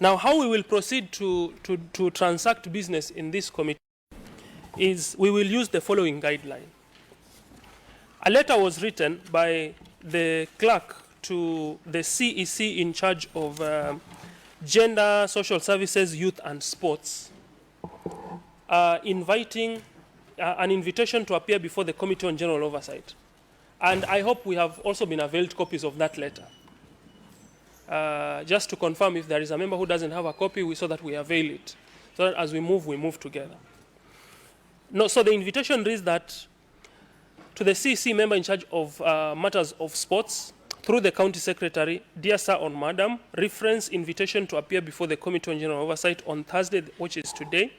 Now, how we will proceed to transact business in this committee is we will use the following guideline. A letter was written by the clerk to the CEC in charge of Gender, Social Services, Youth and Sports, inviting an invitation to appear before the Committee on General Oversight. And I hope we have also been availed copies of that letter. Just to confirm, if there is a member who doesn't have a copy, so that we avail it, so that as we move together. No, so the invitation reads that to the CEC member in charge of matters of sports, through the county secretary, dear sir or madam, reference invitation to appear before the Committee on General Oversight on Thursday, which is today.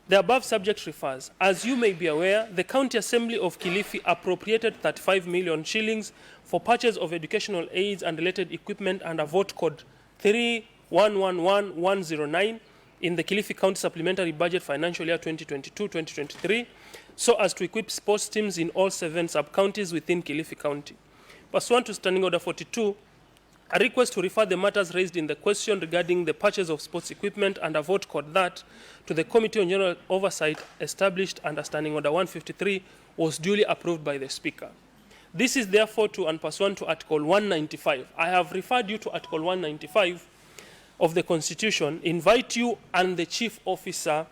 The above subject refers, as you may be aware, the County Assembly of Kilifi appropriated 35 million shillings for purchase of educational aids and related equipment under vote code 3111109 in the Kilifi County Supplementary Budget Financial Year 2022-2023, so as to equip sports teams in all 7 sub-counties within Kilifi County. Pursuant to Standing Order 42, a request to refer the matters raised in the question regarding the purchase of sports equipment under vote code that to the Committee on General Oversight established under Standing Order 153 was duly approved by the Speaker. This is therefore to and pursuant to Article 195. I have referred you to Article 195 of the Constitution, invite you and the Chief Officer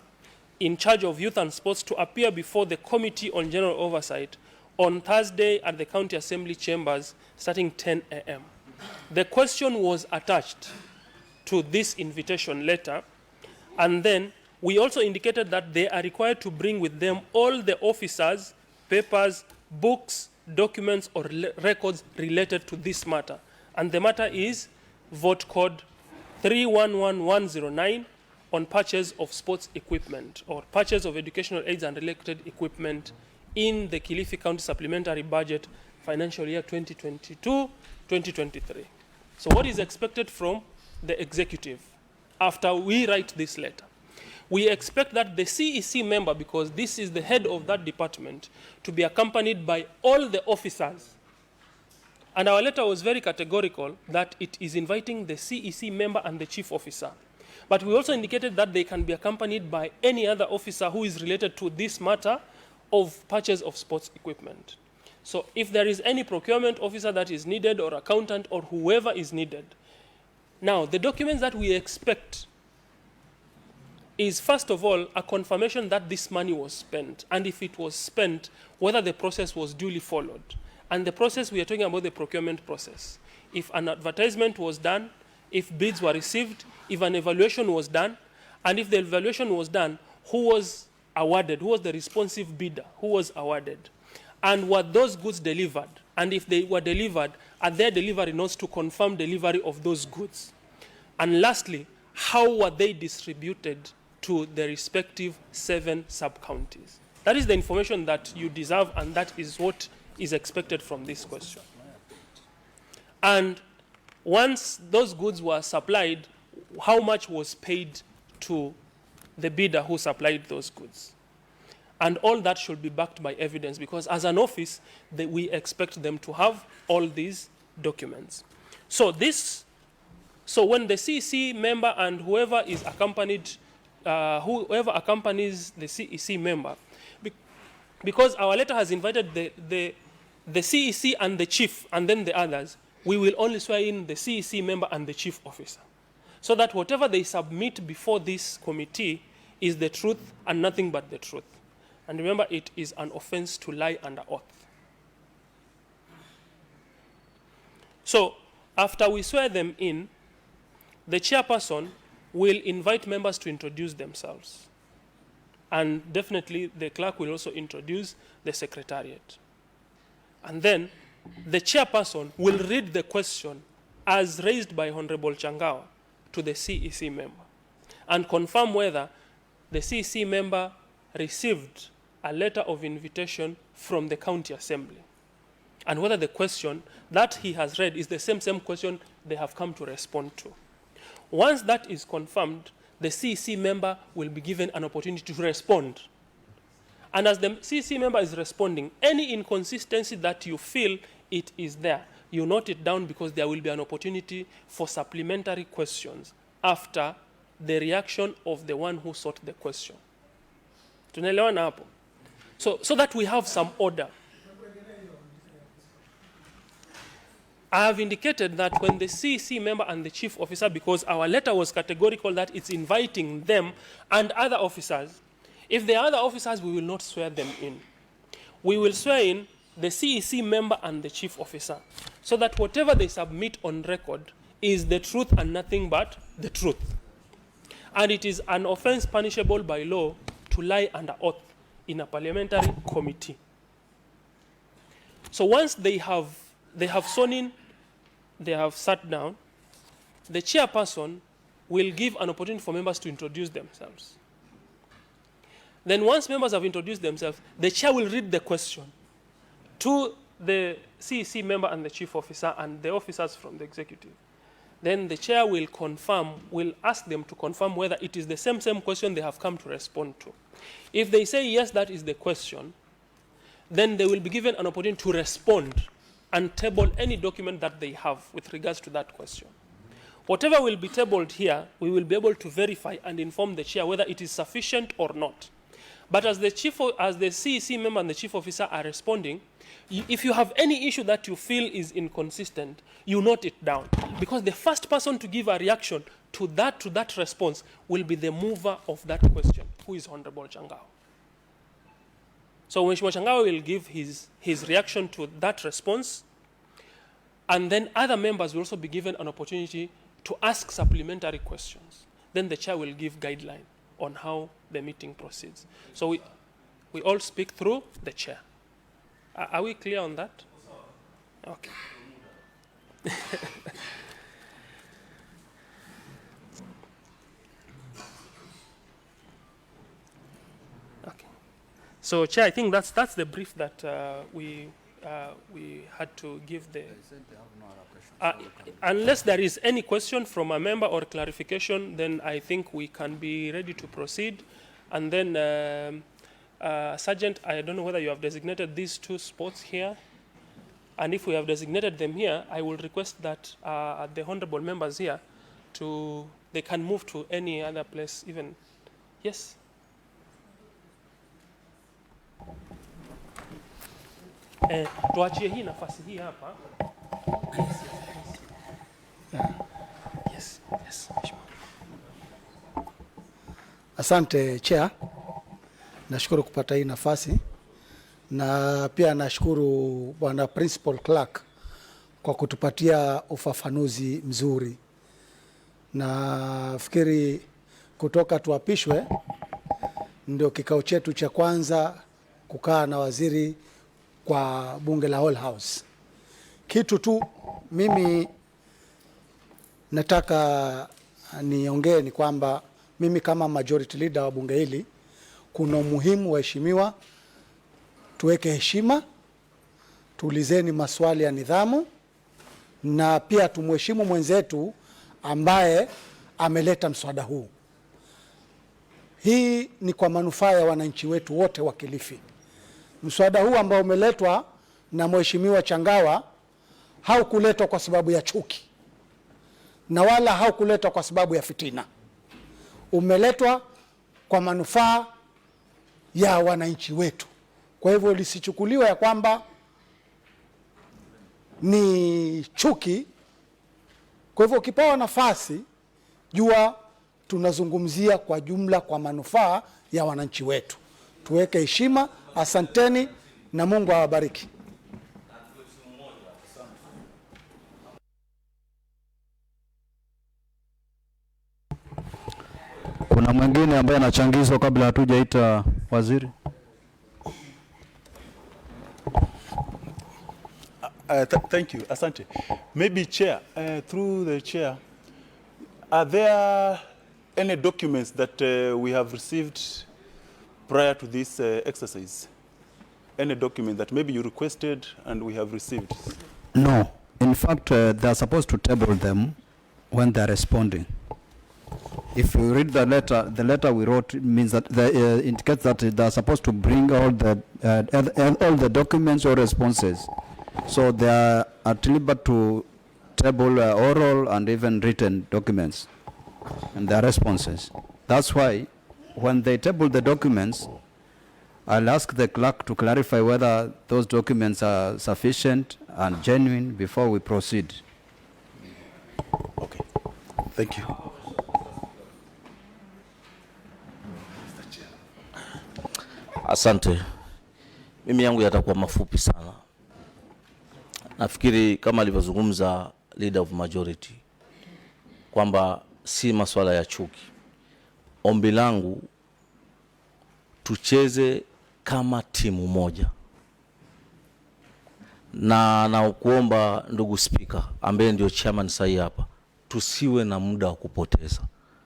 in charge of Youth and Sports to appear before the Committee on General Oversight on Thursday at the County Assembly chambers starting 10 a.m. The question was attached to this invitation letter, and then we also indicated that they are required to bring with them all the officers, papers, books, documents, or records related to this matter. And the matter is vote code 311109 on purchase of sports equipment or purchase of educational aids and related equipment in the Kilifi County Supplementary Budget Financial Year 2022-2023. So what is expected from the executive after we write this letter? We expect that the CEC member, because this is the head of that department, to be accompanied by all the officers. And our letter was very categorical that it is inviting the CEC member and the chief officer. But we also indicated that they can be accompanied by any other officer who is related to this matter of purchase of sports equipment. So if there is any procurement officer that is needed or accountant or whoever is needed. Now, the documents that we expect is, first of all, a confirmation that this money was spent, and if it was spent, whether the process was duly followed. And the process, we are talking about the procurement process. If an advertisement was done, if bids were received, if an evaluation was done, and if the evaluation was done, who was awarded, who was the responsive bidder, who was awarded, and were those goods delivered, and if they were delivered, are their delivery notes to confirm delivery of those goods, and lastly, how were they distributed to the respective 7 sub-counties. That is the information that you deserve, and that is what is expected from this question. And once those goods were supplied, how much was paid to the bidder who supplied those goods? And all that should be backed by evidence, because as an office, we expect them to have all these documents. So when the CEC member and whoever is accompanied, whoever accompanies the CEC member, because our letter has invited the CEC and the chief and then the others, we will only swear in the CEC member and the chief officer, so that whatever they submit before this committee is the truth and nothing but the truth. And remember, it is an offense to lie under oath. So after we swear them in, the chairperson will invite members to introduce themselves. And definitely the clerk will also introduce the secretariat. And then the chairperson will read the question as raised by Honorable Changawa to the CEC member and confirm whether the CEC member received a letter of invitation from the county assembly, and whether the question that he has read is the same question they have come to respond to. Once that is confirmed, the CEC member will be given an opportunity to respond. And as the CEC member is responding, any inconsistency that you feel it is there, you note it down, because there will be an opportunity for supplementary questions after the reaction of the one who sought the question. Tunaelewana hapo? So that we have some order. I have indicated that when the CEC member and the chief officer, because our letter was categorical that it's inviting them and other officers, if there are other officers, we will not swear them in. We will swear in the CEC member and the chief officer, so that whatever they submit on record is the truth and nothing but the truth. And it is an offense punishable by law to lie under oath in a parliamentary committee. So once they have sworn in, they have sat down, the chairperson will give an opportunity for members to introduce themselves. Then once members have introduced themselves, the chair will read the question to the CEC member and the chief officer and the officers from the executive. Then the chair will ask them to confirm whether it is the same question they have come to respond to. If they say yes, that is the question, then they will be given an opportunity to respond and table any document that they have with regards to that question. Whatever will be tabled here, we will be able to verify and inform the chair whether it is sufficient or not. But as the CEC member and the chief officer are responding, if you have any issue that you feel is inconsistent, you note it down. Because the first person to give a reaction to that response will be the mover of that question, who is Honorable Changao. So Mheshimiwa Changao will give his reaction to that response, and then other members will also be given an opportunity to ask supplementary questions. Then the chair will give guideline on how the meeting proceeds. So we all speak through the chair. Are we clear on that? Okay. Okay. So, Chair, I think that's the brief that we had to give the. Unless there is any question from a member or clarification, then I think we can be ready to proceed. And then, Sergeant, I don't know whether you have designated these two spots here. And if we have designated them here, I will request that the honorable members here, they can move to any other place even. Yes? Tuachie hii nafasi hii hapa. Yes. Asante Chair. Nashukuru kupata hii nafasi, na pia nashukuru Bwana Principal Clerk kwa kutupatia ufafanuzi mzuri. Na fikiri kutoka tuapishwe ndio kikao chetu cha kwanza kukaa na waziri kwa bunge la Whole House. Kitu tu mimi nataka niongee ni kwamba mimi kama majority leader wa bunge hili, kuna umuhimu waheshimiwa tuweke heshima, tuulizeni maswali ya nidhamu, na pia tumheshimu mwenzetu ambaye ameleta mswada huu. Hii ni kwa manufaa ya wananchi wetu wote wa Kilifi. Mswada huu ambao umeletwa na Mheshimiwa Changawa haukuletwa kwa sababu ya chuki, na wala haukuletwa kwa sababu ya fitina. Umeletwa kwa manufaa ya wananchi wetu. Kwa hivyo lisichukuliwa ya kwamba ni chuki. Kwa hivyo ukipewa nafasi, jua tunazungumzia kwa jumla kwa manufaa ya wananchi wetu. Tuweke heshima. Asanteni na Mungu awabariki. Kuna mwingine ambaye anachangizwa kabla hatujaita waziri? Thank you. Asante. Maybe Chair, through the Chair, are there any documents that we have received prior to this exercise? Any document that maybe you requested and we have received? No. In fact, they are supposed to table them when they are responding. If you read the letter we wrote means that indicates that they are supposed to bring all the documents or responses. So they are at liberty to table oral and even written documents. and their responses. That's why when they table the documents, I'll ask the clerk to clarify whether those documents are sufficient and genuine before we proceed. Okay. Thank you. Asante. Mimi yangu yatakuwa mafupi sana. Nafikiri kama alivyozungumza leader of majority kwamba si masuala ya chuki. Ombi langu tucheze kama timu moja. Na kuomba ndugu speaker ambaye ndio chairman sahi hapa, tusiwe na muda wa kupoteza.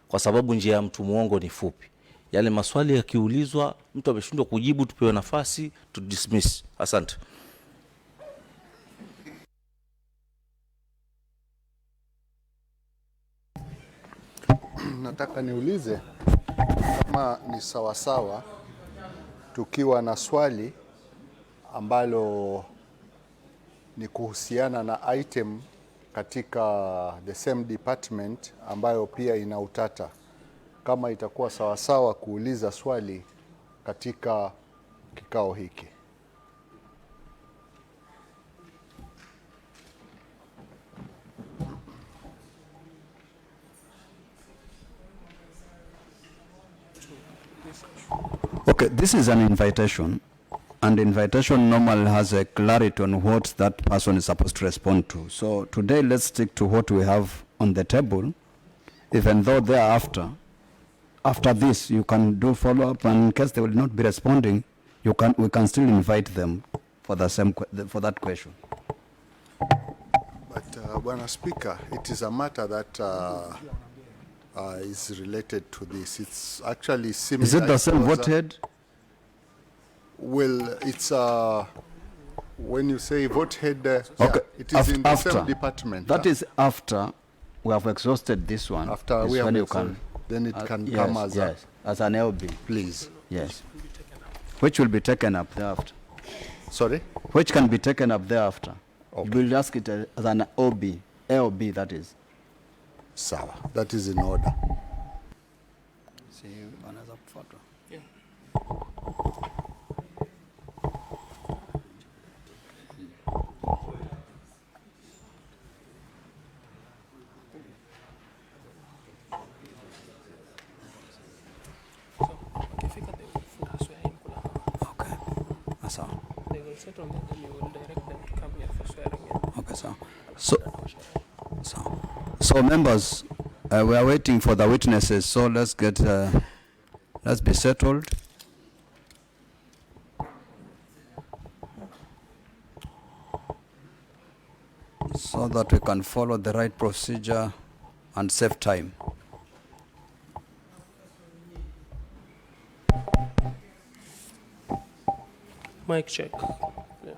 Kwa sababu njia ya mtu muongo ni fupi. Yale maswali yakiulizwa mtu ameshindwa kujibu, tupewe nafasi to dismiss. Asante. Nataka niulize kama ni sawasawa tukiwa na swali ambalo ni kuhusiana na item katika the same department ambayo pia ina utata, kama itakuwa sawasawa kuuliza swali katika kikao hiki. Okay, this is an invitation, and invitation normally has a clarity on what that person is supposed to respond to. So today, let's stick to what we have on the table, even though thereafter, after this, you can do follow-up, and in case they will not be responding, we can still invite them for the same for that question. But Bwana Speaker, it is a matter that is related to this. It's actually similar. Is it the same vote head? Well, it's when you say vote head, Okay, yeah, it is in the after same department. That is after we have exhausted this one. After is we have when you exhausted, then it can yes, come as yes, as an LB. please. Yes. Which will be taken up thereafter. Sorry? Which can be taken up thereafter. Okay. You will ask it as an LB, that is. Sawa. That is in order. See, another photo. Yeah. Okay. That's all. They will settle and then you will direct them to come here for swearing in. Okay, so members, we are waiting for the witnesses, so let's be settled. So that we can follow the right procedure and save time. Mic check. Yeah.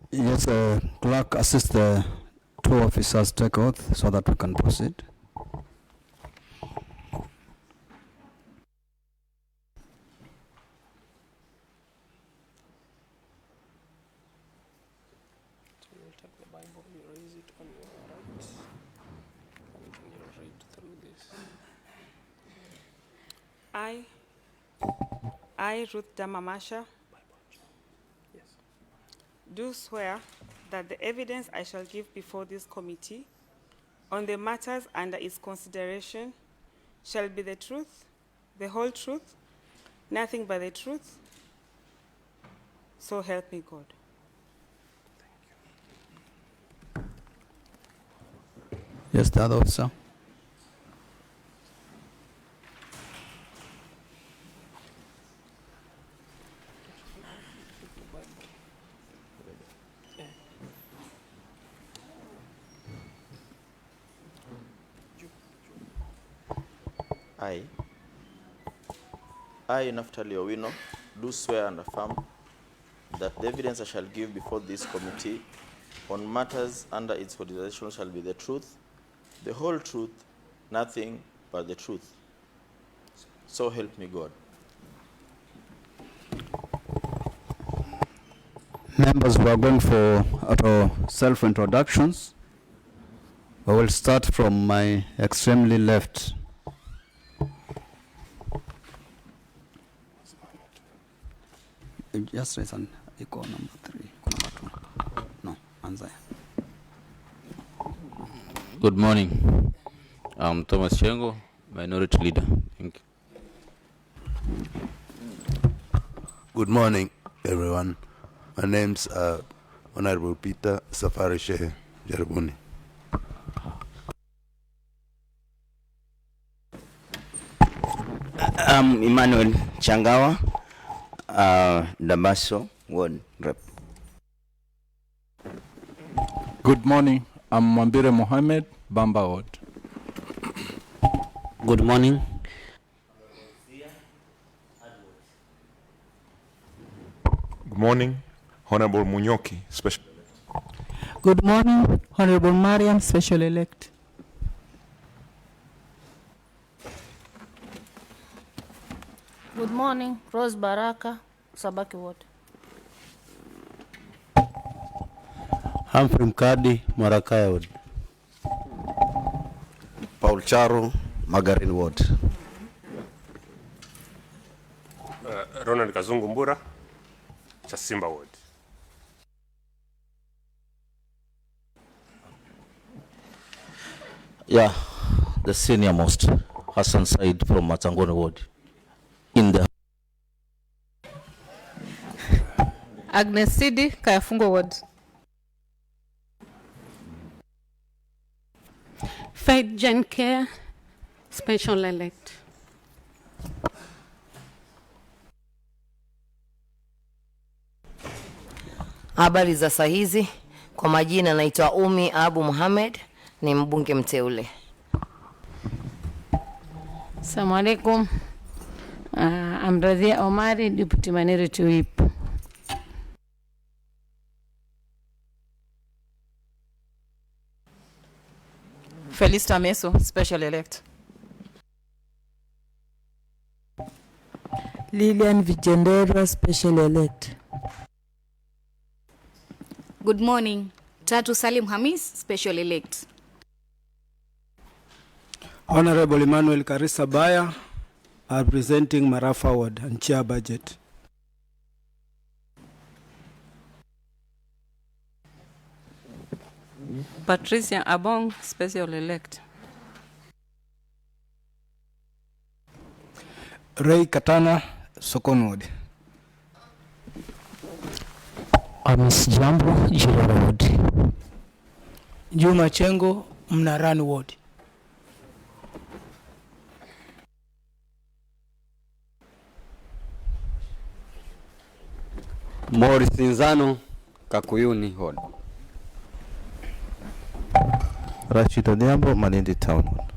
Yes, clerk, assist the two officers take oath so that we can proceed. So you'll take the Bible, you raise it on your right, and then you'll read through this. I, Ruth Damamasha, Yes. do swear that the evidence I shall give before this committee on the matters under its consideration shall be the truth, the whole truth, nothing but the truth. So help me God. Yes, the other officer. I, Naftali Owino, do swear and affirm that the evidence I shall give before this committee on matters under its consideration shall be the truth, the whole truth, nothing but the truth. So help me God. Members, we are going for auto self-introductions. We will start from my extremely left. Just raise an equal number 3. Number 2. No, answer. Good morning. I'm Thomas Chengo, Minority Leader. Thank you. Good morning, everyone. My name's Honorable Peter Safari Shehe Jarabuni. I'm Emmanuel Changawa, Damaso Ward Rep. Good morning. I'm Mambire Mohammed, Bamba Ward. Good morning. Good morning, Honorable Munyoki, Special. Good morning, Honorable Mariam, Special Elect. Good morning, Rose Baraka, Sabaki Ward. Humphrey Mkadi, Marakaya Ward. Paul Charo, Magarin Ward. Ronald Kazungu Mbura, Chasimba Ward. Yeah, the senior most, Hassan Said from Matangone Ward. In the Agnes Sidi, Kayafungo Ward. Faith Jen Care, Special Elect. Habari za sahizi, kwa majina naitwa Umi Abu Muhammad, ni mbunge mteule. Assalamu alaikum. I'm Radhia Omari, Deputy Minority Whip. Felista Meso, Special Elect. Lilian Vicendera, Special Elect. Good morning. Tatu Salim Hamis, Special Elect. Honorable Emmanuel Karisa Baya, representing Marafa Ward and Chair Budget. Patricia Abong, Special Elect. Ray Katana, Sokon Ward. Amis Jambo, Jirara Ward. Juma Chengo, Mnarani Ward. Morris Nzano, Kakuyuni Ward. Rashid Odiambo, Malindi Town Ward.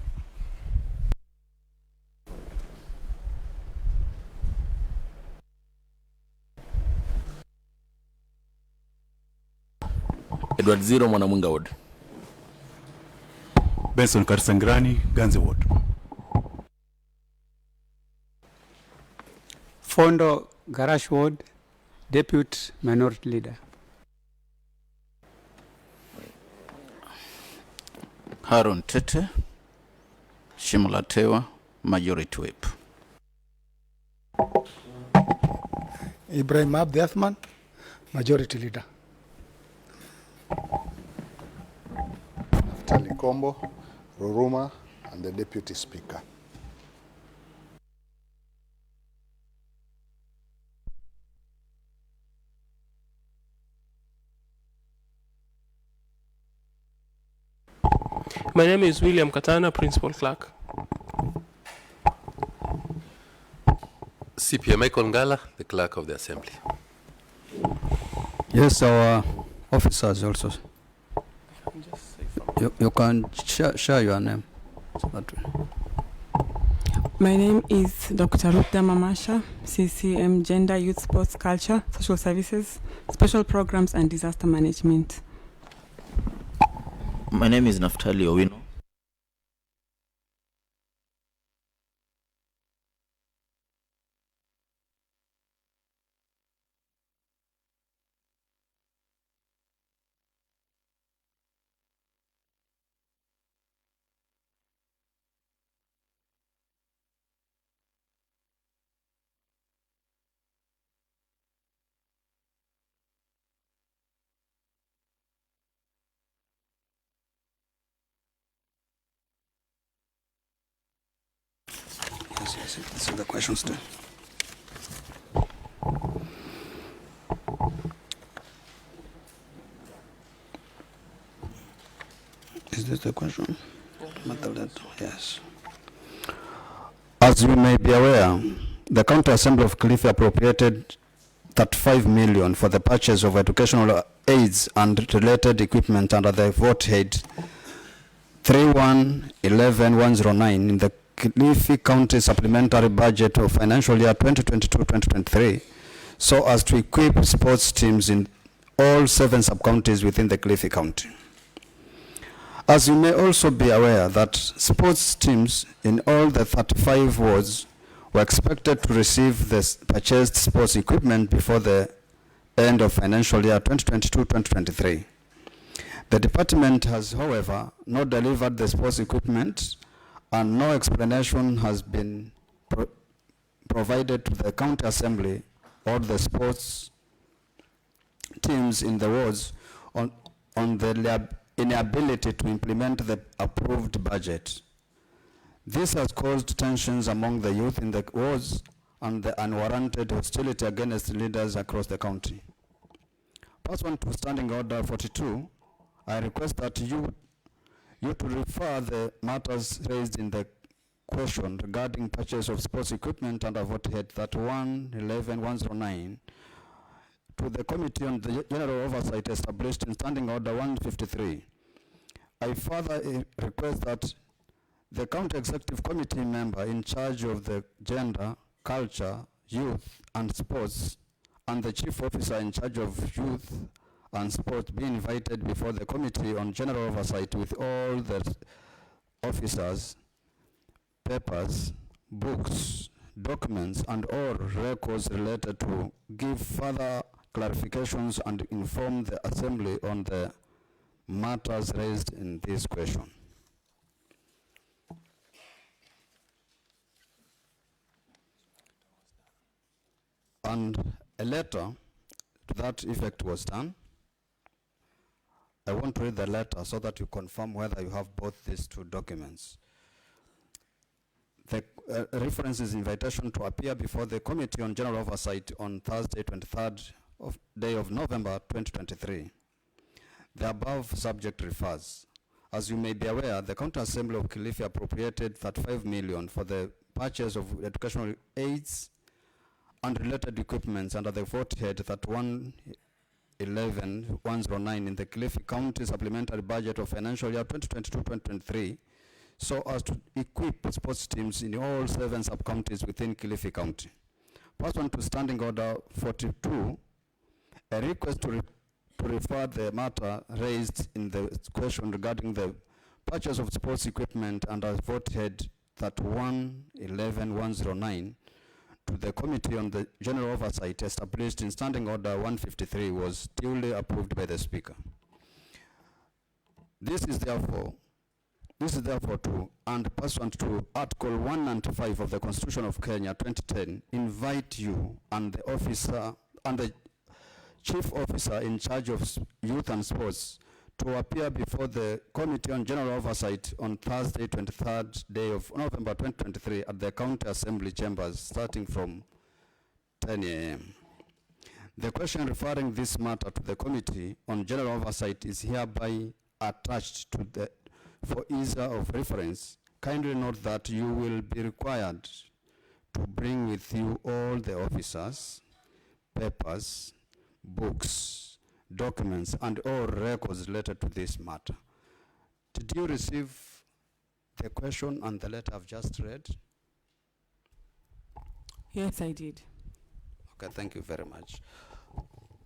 Edward Zero, Mwanamwinga Ward. Benson Karisangrani, Ganze Ward. Fondo Garash Ward, Deputy Minority Leader. Haron Tete, Shimulatewa, Majority Whip. Ibrahim Abdi Athman, Majority Leader. Tali Kombo, Ruruma, and the Deputy Speaker. My name is William Katana, Principal Clerk. CPA Michael Ngala, the Clerk of the Assembly. Yes, our officers also. You can share your name. My name is Dr. Rupda Mamasha, CCM Gender, Youth, Sports, Culture, Social Services, Special Programs and Disaster Management. My name is Naftali Owino. Yes, this is the question still. Is this the question? Yes. As you may be aware, the County Assembly of Kilifi appropriated 35 million for the purchase of educational aids and related equipment under the vote head 3111-109 in the Kilifi County Supplementary Budget of Financial Year 2022-2023, so as to equip sports teams in all 7 sub-counties within the Kilifi County. As you may also be aware that sports teams in all the 35 wards were expected to receive the purchased sports equipment before the end of financial year 2022-2023. The department has, however, not delivered the sports equipment, and no explanation has been provided to the County Assembly or the sports teams in the wards on the inability to implement the approved budget. This has caused tensions among the youth in the wards and the unwarranted hostility against leaders across the county. Pursuant to Standing Order 42, I request that you to refer the matters raised in the question regarding purchase of sports equipment under vote head 3111-109 to the Committee on the General Oversight established in Standing Order 153. I further request that the County Executive Committee member in charge of the gender, culture, youth, and sports, and the Chief Officer in charge of youth and sports be invited before the Committee on General Oversight with all the officers, papers, books, documents, and all records related to give further clarifications and inform the Assembly on the matters raised in this question. And a letter to that effect was done. I want to read the letter so that you confirm whether you have both these two documents. The reference is invitation to appear before the Committee on General Oversight on Thursday, 23rd day of November 2023. The above subject refers. As you may be aware, the County Assembly of Kilifi appropriated 35 million for the purchase of educational aids and related equipments under the vote head 3111-109 in the Kilifi County Supplementary Budget of Financial Year 2022-2023, so as to equip sports teams in all 7 sub-counties within Kilifi County. Pursuant to Standing Order 42, a request to to refer the matter raised in the question regarding the purchase of sports equipment under vote head 31-11-109 to the Committee on the General Oversight established in Standing Order 153 was duly approved by the Speaker. This is therefore to, and pursuant to Article 195 of the Constitution of Kenya 2010, invite you and the officer and the Chief Officer in charge of youth and sports to appear before the Committee on General Oversight on Thursday, 23rd day of November 2023 at the County Assembly Chambers starting from 10 a.m. The question referring this matter to the Committee on General Oversight is hereby attached to the for ease of reference. Kindly note that you will be required to bring with you all the officers, papers, books, documents, and all records related to this matter. Did you receive the question and the letter I've just read? Yes, I did. Okay, thank you very much.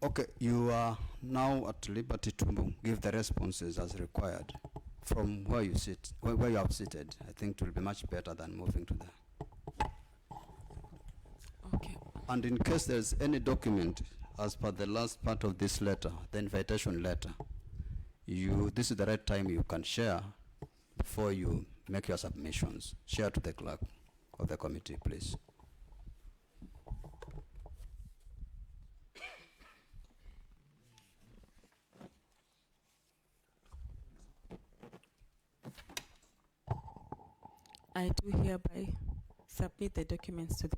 Okay, you are now at liberty to give the responses as required from where you sit, where you have seated. I think it will be much better than moving to the. Okay. And in case there's any document, as per the last part of this letter, the invitation letter, this is the right time you can share before you make your submissions. Share to the clerk of the committee, please. I do hereby submit the documents to the.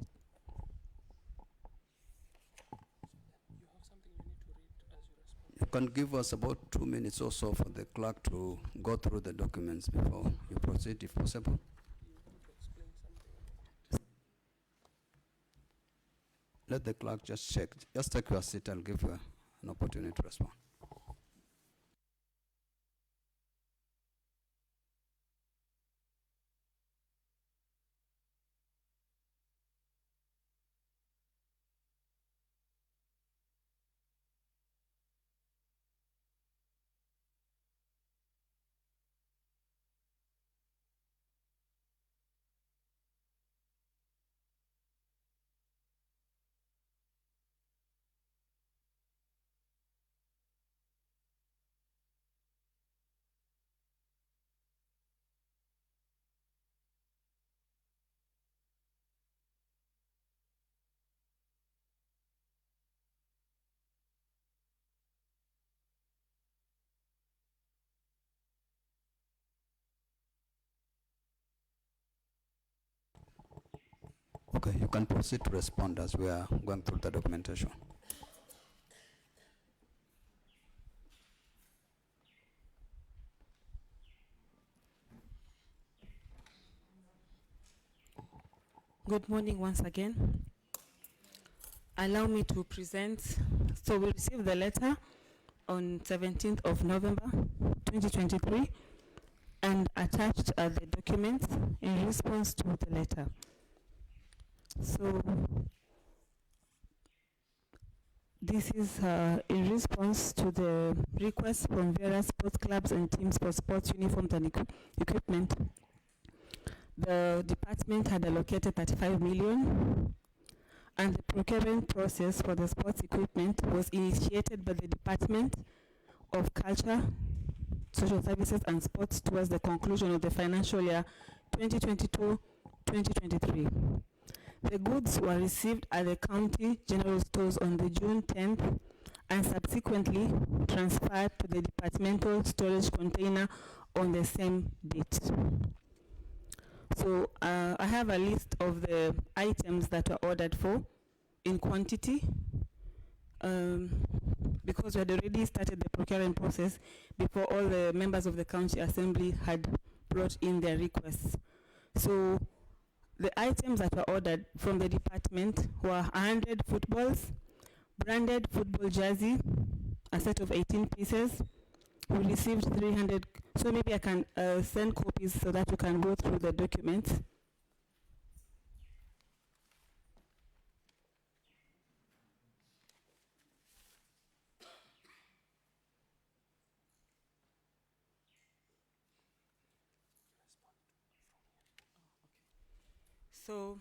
You can give us about 2 minutes or so for the clerk to go through the documents before you proceed, if possible. Let the clerk just check. Just take your seat. I'll give you an opportunity to respond. Okay, you can proceed to respond as we are going through the documentation. Good morning once again. Allow me to present. So we received the letter on 17th of November 2023 and attached are the documents in response to the letter. So this is in response to the request from various sports clubs and teams for sports uniforms and equipment. The department had allocated 35 million and the procurement process for the sports equipment was initiated by the Department of Culture, Social Services and Sports towards the conclusion of the financial year 2022-2023. The goods were received at the county general stores on the June 10th and subsequently transferred to the departmental storage container on the same date. So I have a list of the items that were ordered for in quantity because we had already started the procurement process before all the members of the county assembly had brought in their requests. So the items that were ordered from the department were 100 footballs, branded football jersey, a set of 18 pieces. We received 300, so maybe I can send copies so that you can go through the documents. So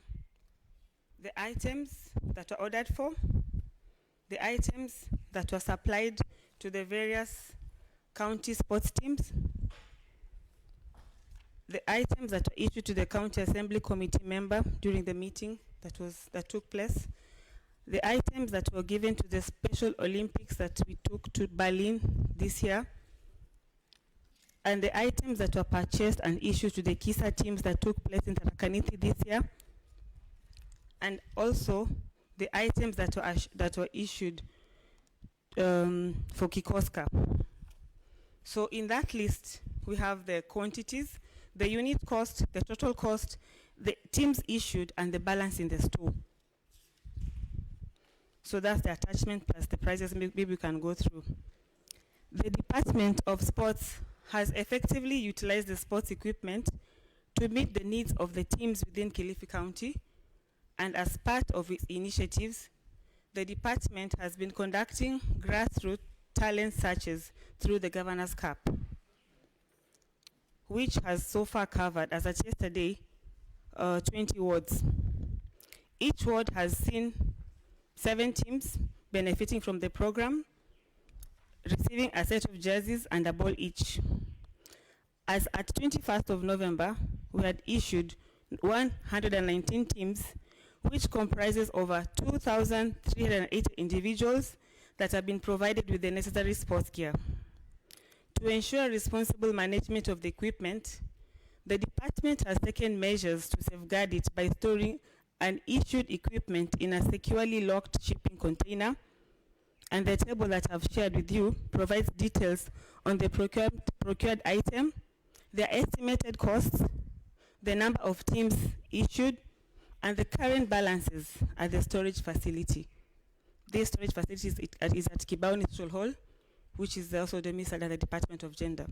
the items that were ordered for, the items that were supplied to the various county sports teams, the items that were issued to the county assembly committee member during the meeting that took place, the items that were given to the Special Olympics that we took to Berlin this year, and the items that were purchased and issued to the KISA teams that took place in Tarakaniti this year, and also the items that were issued for Kikoska. So in that list, we have the quantities, the unit cost, the total cost, the teams issued, and the balance in the store. So that's the attachment plus the prices. Maybe we can go through. The Department of Sports has effectively utilized the sports equipment to meet the needs of the teams within Kilifi County, and as part of its initiatives, the department has been conducting grassroots talent searches through the Governor's Cup, which has so far covered, as at yesterday, 20 wards. Each ward has seen 7 teams benefiting from the program, receiving a set of jerseys and a ball each. As at 21st of November, we had issued 119 teams, which comprises over 2,380 individuals that have been provided with the necessary sports gear. To ensure responsible management of the equipment, the department has taken measures to safeguard it by storing an issued equipment in a securely locked shipping container, and the table that I've shared with you provides details on the procured item, their estimated costs, the number of teams issued, and the current balances at the storage facility. This storage facility is at Kibaoni Social Hall, which is also domiciled at the Department of Gender.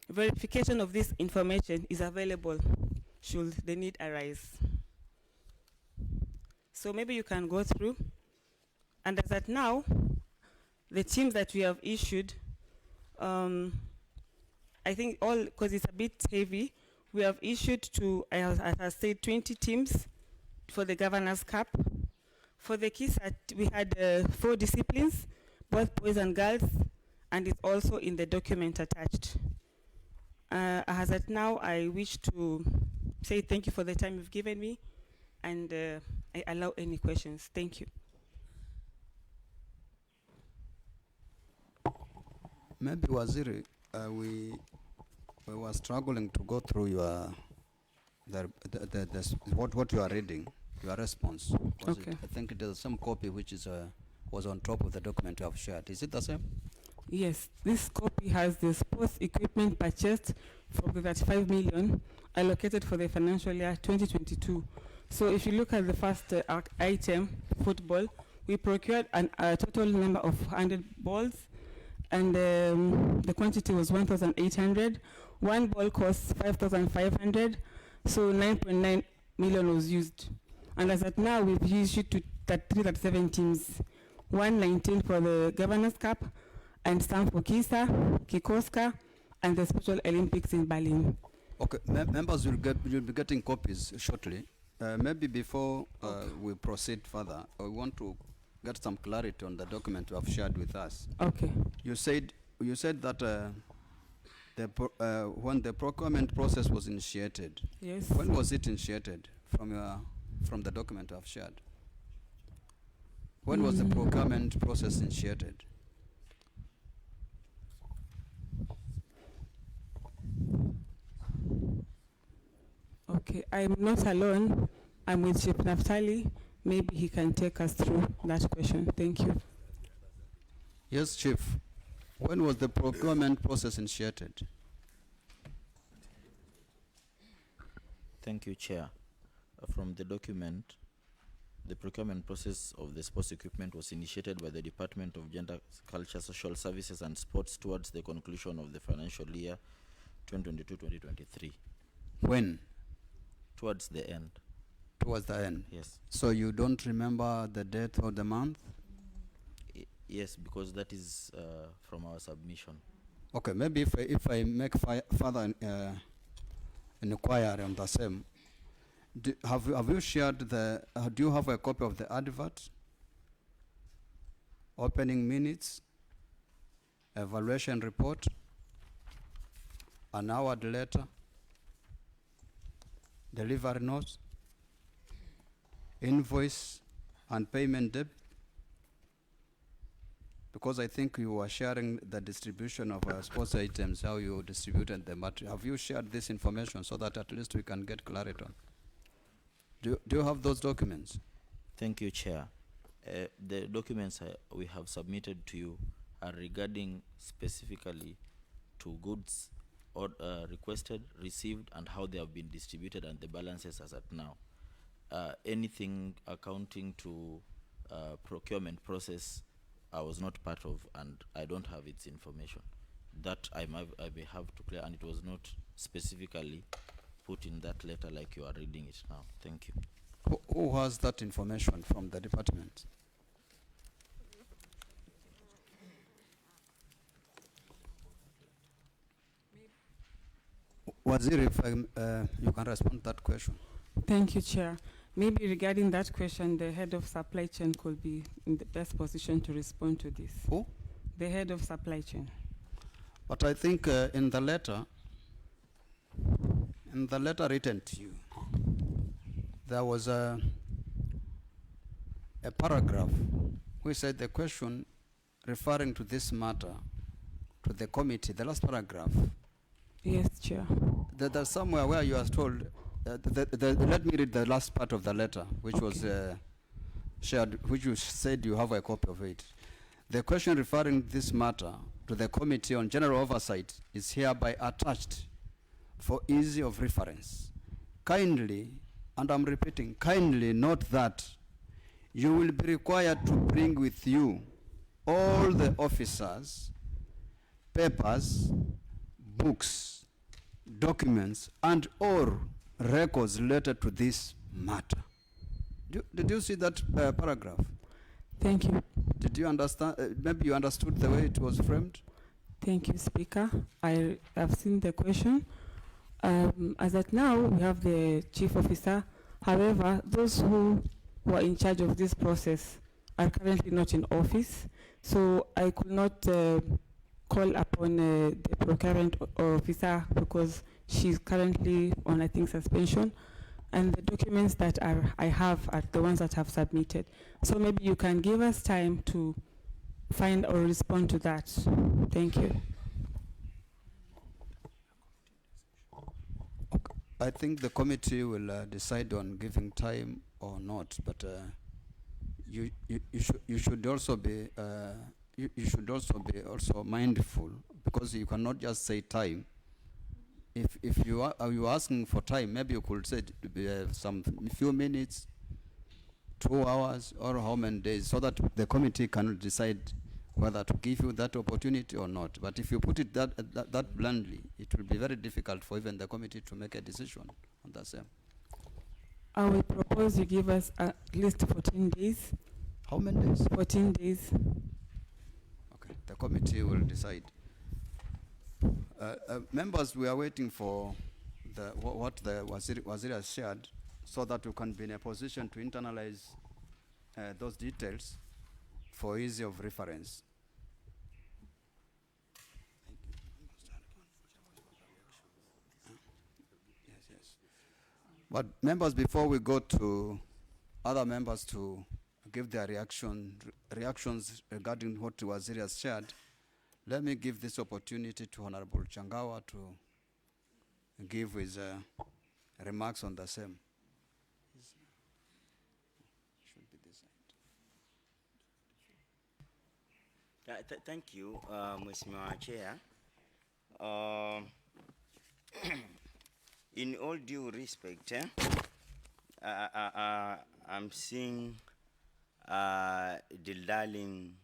Verification of this information is available should the need arise. So maybe you can go through. And as at now, the teams that we have issued, I think all, because it's a bit heavy, we have issued to, as I said, 20 teams for the Governor's Cup. For the KISA, we had 4 disciplines, both boys and girls, and it's also in the document attached. As at now, I wish to say thank you for the time you've given me, and I allow any questions. Thank you. Maybe Waziri, we were struggling to go through your what you are reading, your response. Okay. I think there's some copy which is was on top of the document you have shared. Is it the same? Yes, this copy has the sports equipment purchased for the 35 million allocated for the financial year 2022. So if you look at the first item, football, we procured a total number of 100 balls, and the quantity was 1,800. One ball costs 5,500, so 9.9 million was used. And as at now, we've issued to 37 teams, 119 for the Governor's Cup, and some for KISA, Kikoska, and the Special Olympics in Berlin. Okay, members will be getting copies shortly. Maybe before we proceed further, we want to get some clarity on the document you have shared with us. Okay. You said that when the procurement process was initiated. Yes. When was it initiated from the document you have shared? When was the procurement process initiated? Okay, I'm not alone. I'm with Chief Naftali. Maybe he can take us through that question. Thank you. Yes, Chief. When was the procurement process initiated? Thank you, Chair. From the document, the procurement process of the sports equipment was initiated by the Department of Gender, Culture, Social Services and Sports towards the conclusion of the financial year 2022-2023. When? Towards the end. Towards the end? Yes. So you don't remember the date or the month? Yes, because that is from our submission. Okay, maybe if I make further inquiry on the same, Have you shared the, do you have a copy of the advert? Opening minutes, evaluation report, an award letter, delivery notes, invoice and payment debt? Because I think you were sharing the distribution of sports items, how you distributed them, but have you shared this information so that at least we can get clarity on? Do you have those documents? Thank you, Chair. The documents we have submitted to you are regarding specifically to goods or requested, received, and how they have been distributed and the balances as at now. Anything accounting to procurement process, I was not part of, and I don't have its information. That I may have to clear, and it was not specifically put in that letter like you are reading it now. Thank you. Who has that information from the department? Waziri, if you can respond to that question. Thank you, Chair. Maybe regarding that question, the head of supply chain could be in the best position to respond to this. Who? The head of supply chain. But I think in the letter written to you, there was a paragraph which said the question referring to this matter to the committee, the last paragraph. Yes, Chair. There's somewhere where you are told, let me read the last part of the letter, which was shared, which you said you have a copy of it. The question referring this matter to the Committee on General Oversight is hereby attached for ease of reference. Kindly, and I'm repeating, kindly note that you will be required to bring with you all the officers, papers, books, documents, and or records related to this matter. Did you see that paragraph? Thank you. Did you understand? Maybe you understood the way it was framed? Thank you, Speaker. I have seen the question. As at now, we have the chief officer. However, those who were in charge of this process are currently not in office, so I could not call upon the procurement officer because she's currently on, I think, suspension. And the documents that I have are the ones that have submitted. So maybe you can give us time to find or respond to that. Thank you. Okay. I think the committee will decide on giving time or not, but you should also be mindful, because you cannot just say time. If you are asking for time, maybe you could say some few minutes, 2 hours, or how many days, so that the committee can decide whether to give you that opportunity or not. But if you put it that bluntly, it will be very difficult for even the committee to make a decision on the same. I will propose you give us at least 14 days. How many days? 14 days. Okay, the committee will decide. Members, we are waiting for what the Waziri has shared, so that we can be in a position to internalize those details for ease of reference. Yes. But members, before we go to other members to give their reactions regarding what Waziri has shared, let me give this opportunity to Honorable Changawa to give his remarks on the same. Should be this side. Thank you, Mheshimiwa Chair. In all due respect, I'm seeing the learning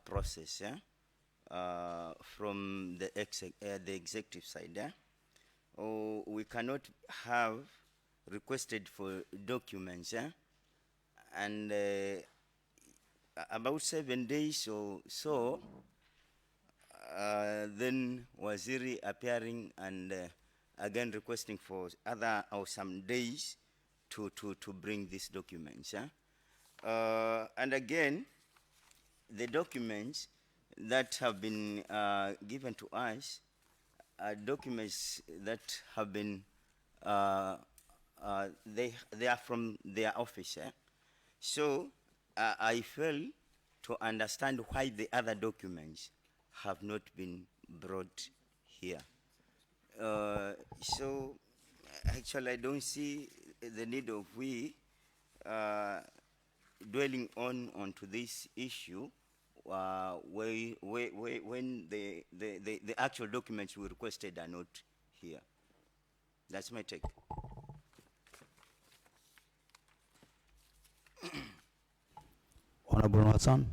process from the executive side. We cannot have requested for documents and about 7 days or so, then Waziri appearing and again requesting for other or some days to bring these documents. And again, the documents that have been given to us are documents that have been they are from their office. So I fail to understand why the other documents have not been brought here. So actually I don't see the need of we dwelling onto this issue when the actual documents we requested are not here. That's my take. Honorable Hassan.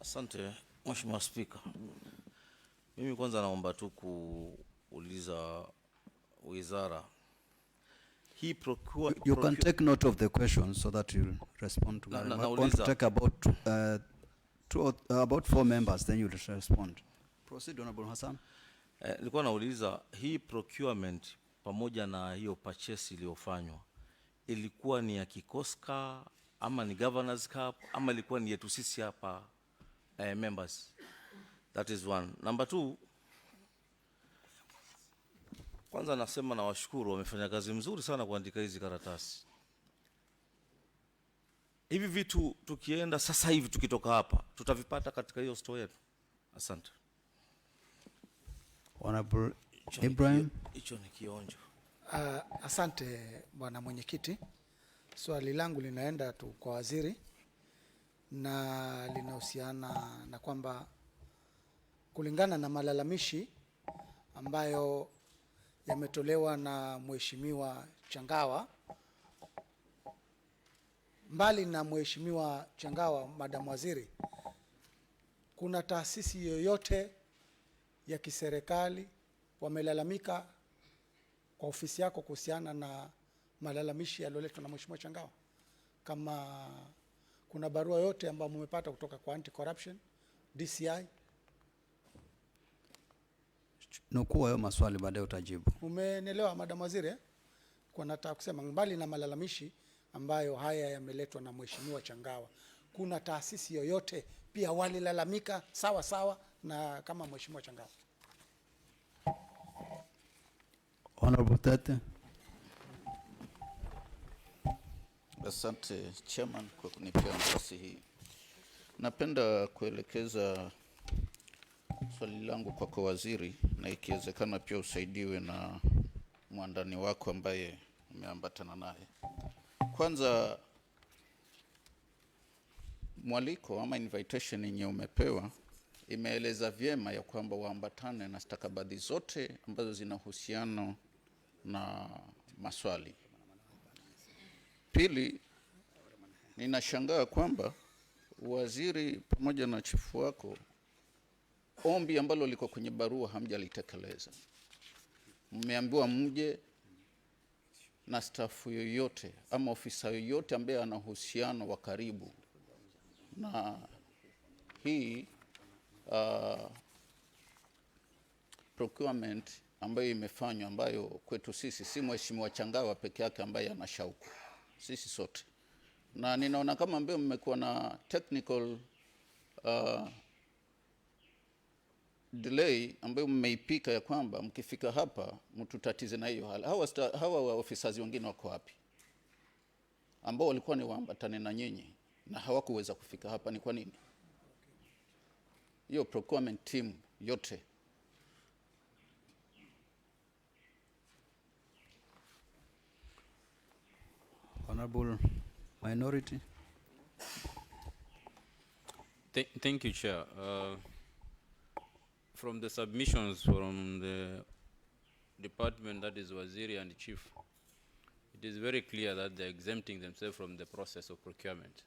Asante Mheshimiwa Spika. Mimi kwanza naomba tu kuuliza wizara hii You can take note of the questions so that you'll respond to them. I want to take about 4 members, then you'll respond. Proceed, Honorable Hassan. Nilikuwa nauliza hii procurement pamoja na hiyo purchase iliyofanywa ilikuwa ni ya kikoska ama ni governors cup ama ilikuwa ni yetu sisi hapa members? That is one. Number 2, kwanza nasema na washukuru, wamefanya kazi mzuri sana kuandika hizi karatasi. Hivi vitu tukienda sasa hivi tukitoka hapa tutavipata katika hiyo store yetu? Asante. Honorable Ibrahim. Hicho ni kionjo. Asante Bwana Mwenyekiti. Swali langu linaenda tu kwa waziri na linahusiana na kwamba kulingana na malalamishi ambayo yametolewa na Mheshimiwa Changawa, mbali na Mheshimiwa Changawa, Madam Waziri, kuna taasisi yoyote ya kiserikali wamelalamika kwa ofisi yako kuhusiana na malalamishi yaliyoletwa na Mheshimiwa Changawa? Kama kuna barua yote ambayo mmepata kutoka kwa anti corruption, DCI? Nukuu hayo maswali baadaye utajibu. Umeelewa Madam Waziri? Kwa nataka kusema mbali na malalamishi ambayo haya yameletwa na Mheshimiwa Changawa, kuna taasisi yoyote pia walilalamika sawa sawa na kama Mheshimiwa Changawa? Honorable Tete. Asante Chairman kwa kunipea nafasi hii. Napenda kuelekeza swali langu kwa waziri, na ikiwezekana pia usaidiwe na mwandani wako ambaye umeambatana naye. Kwanza, mwaliko ama invitation yenye umepewa imeeleza vyema ya kwamba waambatane na stakabadhi zote ambazo zinahusiana na maswali. Pili, ninashangaa kwamba waziri pamoja na chifu wako ombi ambalo liko kwenye barua hamjalitekeleza. Mmeambiwa mje na stafu yoyote ama ofisa yoyote ambaye ana uhusiano wa karibu na hii procurement ambayo imefanywa, ambayo kwetu sisi si Mheshimiwa Changawa peke yake ambaye ana shauku, sisi sote. Na ninaona kama ambaye mmekuwa na technical delay ambayo mmeipika ya kwamba mkifika hapa mtutatize na hiyo hali. Hawa officers wengine wako wapi ambao walikuwa ni waambatane na nyinyi na hawakuweza kufika hapa? Ni kwa nini? Hiyo procurement team yote. Honorable Minority. Thank you, Chair. From the submissions from the department, that is Waziri and Chief, it is very clear that they're exempting themselves from the process of procurement.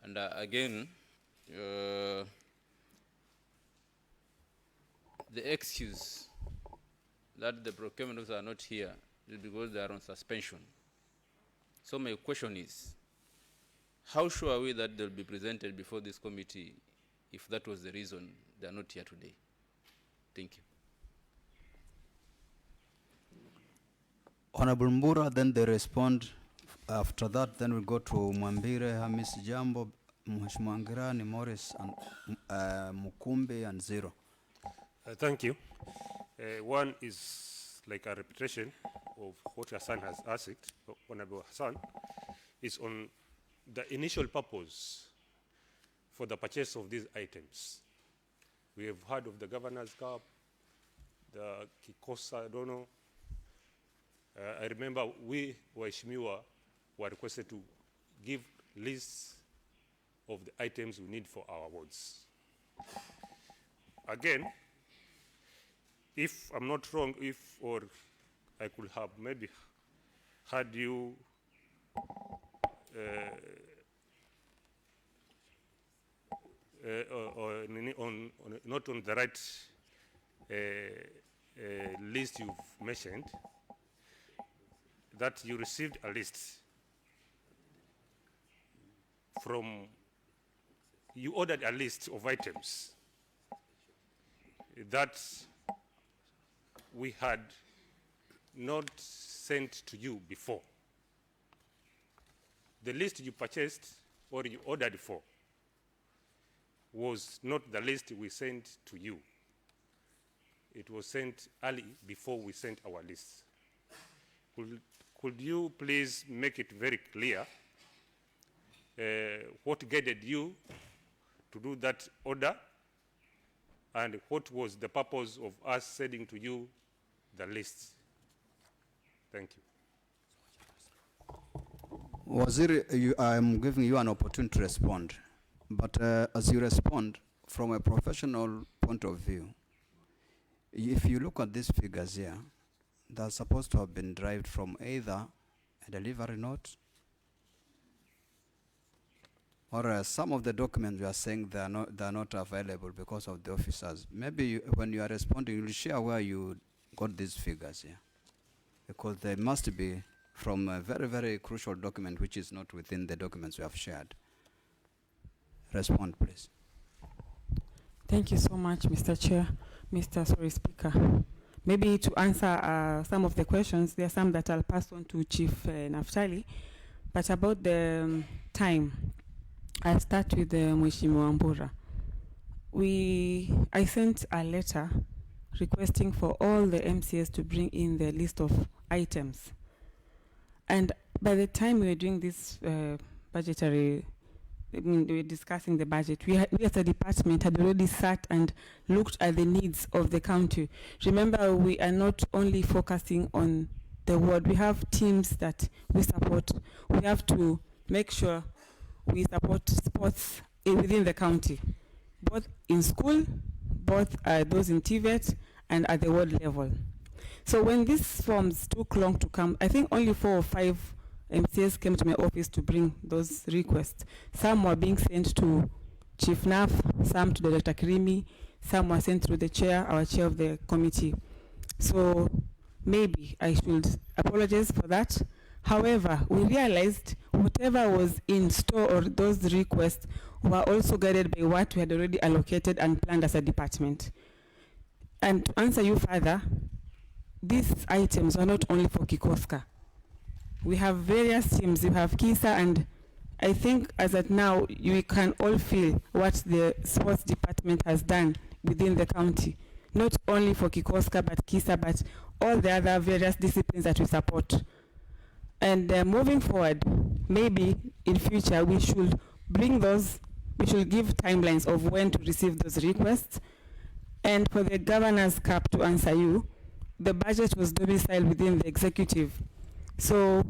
And again, the excuse that the procurement officers are not here is because they are on suspension. So my question is, how sure are we that they'll be presented before this committee if that was the reason they are not here today? Thank you. Honorable Mbura, then they respond. After that, then we go to Mwambire, Hamis Jambo, Mheshimiwa Ngirani, Morris, and Mukumbi, and Zero. Thank you. One is like a repetition of what Hassan has asked, Honorable Hassan, is on the initial purpose for the purchase of these items. We have heard of the Governor's Cup, the Kikosa, I don't know. I remember we, Waheshimiwa, were requested to give lists of the items we need for our wards. Again, if I'm not wrong, or I could have maybe had you not on the right list you've mentioned, that you received a list from, you ordered a list of items that we had not sent to you before. The list you purchased or you ordered for was not the list we sent to you. It was sent early before we sent our list. Could you please make it very clear what guided you to do that order and what was the purpose of us sending to you the list? Thank you. Waziri, I'm giving you an opportunity to respond. But as you respond, from a professional point of view, if you look at these figures here, they're supposed to have been derived from either a delivery note or some of the documents you are saying they're not available because of the officers. Maybe when you are responding, you'll share where you got these figures here, because they must be from a very, very crucial document which is not within the documents we have shared. Respond, please. Thank you so much, Mr. Chair, Speaker. Maybe to answer some of the questions, there are some that I'll pass on to Chief Naftali, but about the time, I'll start with Mheshimiwa Mbura. I sent a letter requesting for all the MCAs to bring in the list of items. And by the time we were doing this budgetary, we were discussing the budget, we as a department had already sat and looked at the needs of the county. Remember, we are not only focusing on the ward, we have teams that we support. We have to make sure we support sports within the county, both in school, both those in TVET and at the ward level. So when these forms took long to come, I think only 4 or 5 MCAs came to my office to bring those requests. Some were being sent to Chief Naf, some to Director Kirimi, some were sent through the chair, our chair of the committee. So maybe I should apologize for that. However, we realized whatever was in store or those requests were also guided by what we had already allocated and planned as a department. And to answer you further, these items are not only for Kikoska. We have various teams. You have KISA, and I think as at now, you can all feel what the sports department has done within the county, not only for Kikoska, but KISA, but all the other various disciplines that we support. And moving forward, maybe in future, we should bring those, we should give timelines of when to receive those requests. And for the Governor's Cup, to answer you, the budget was domiciled within the executive. So,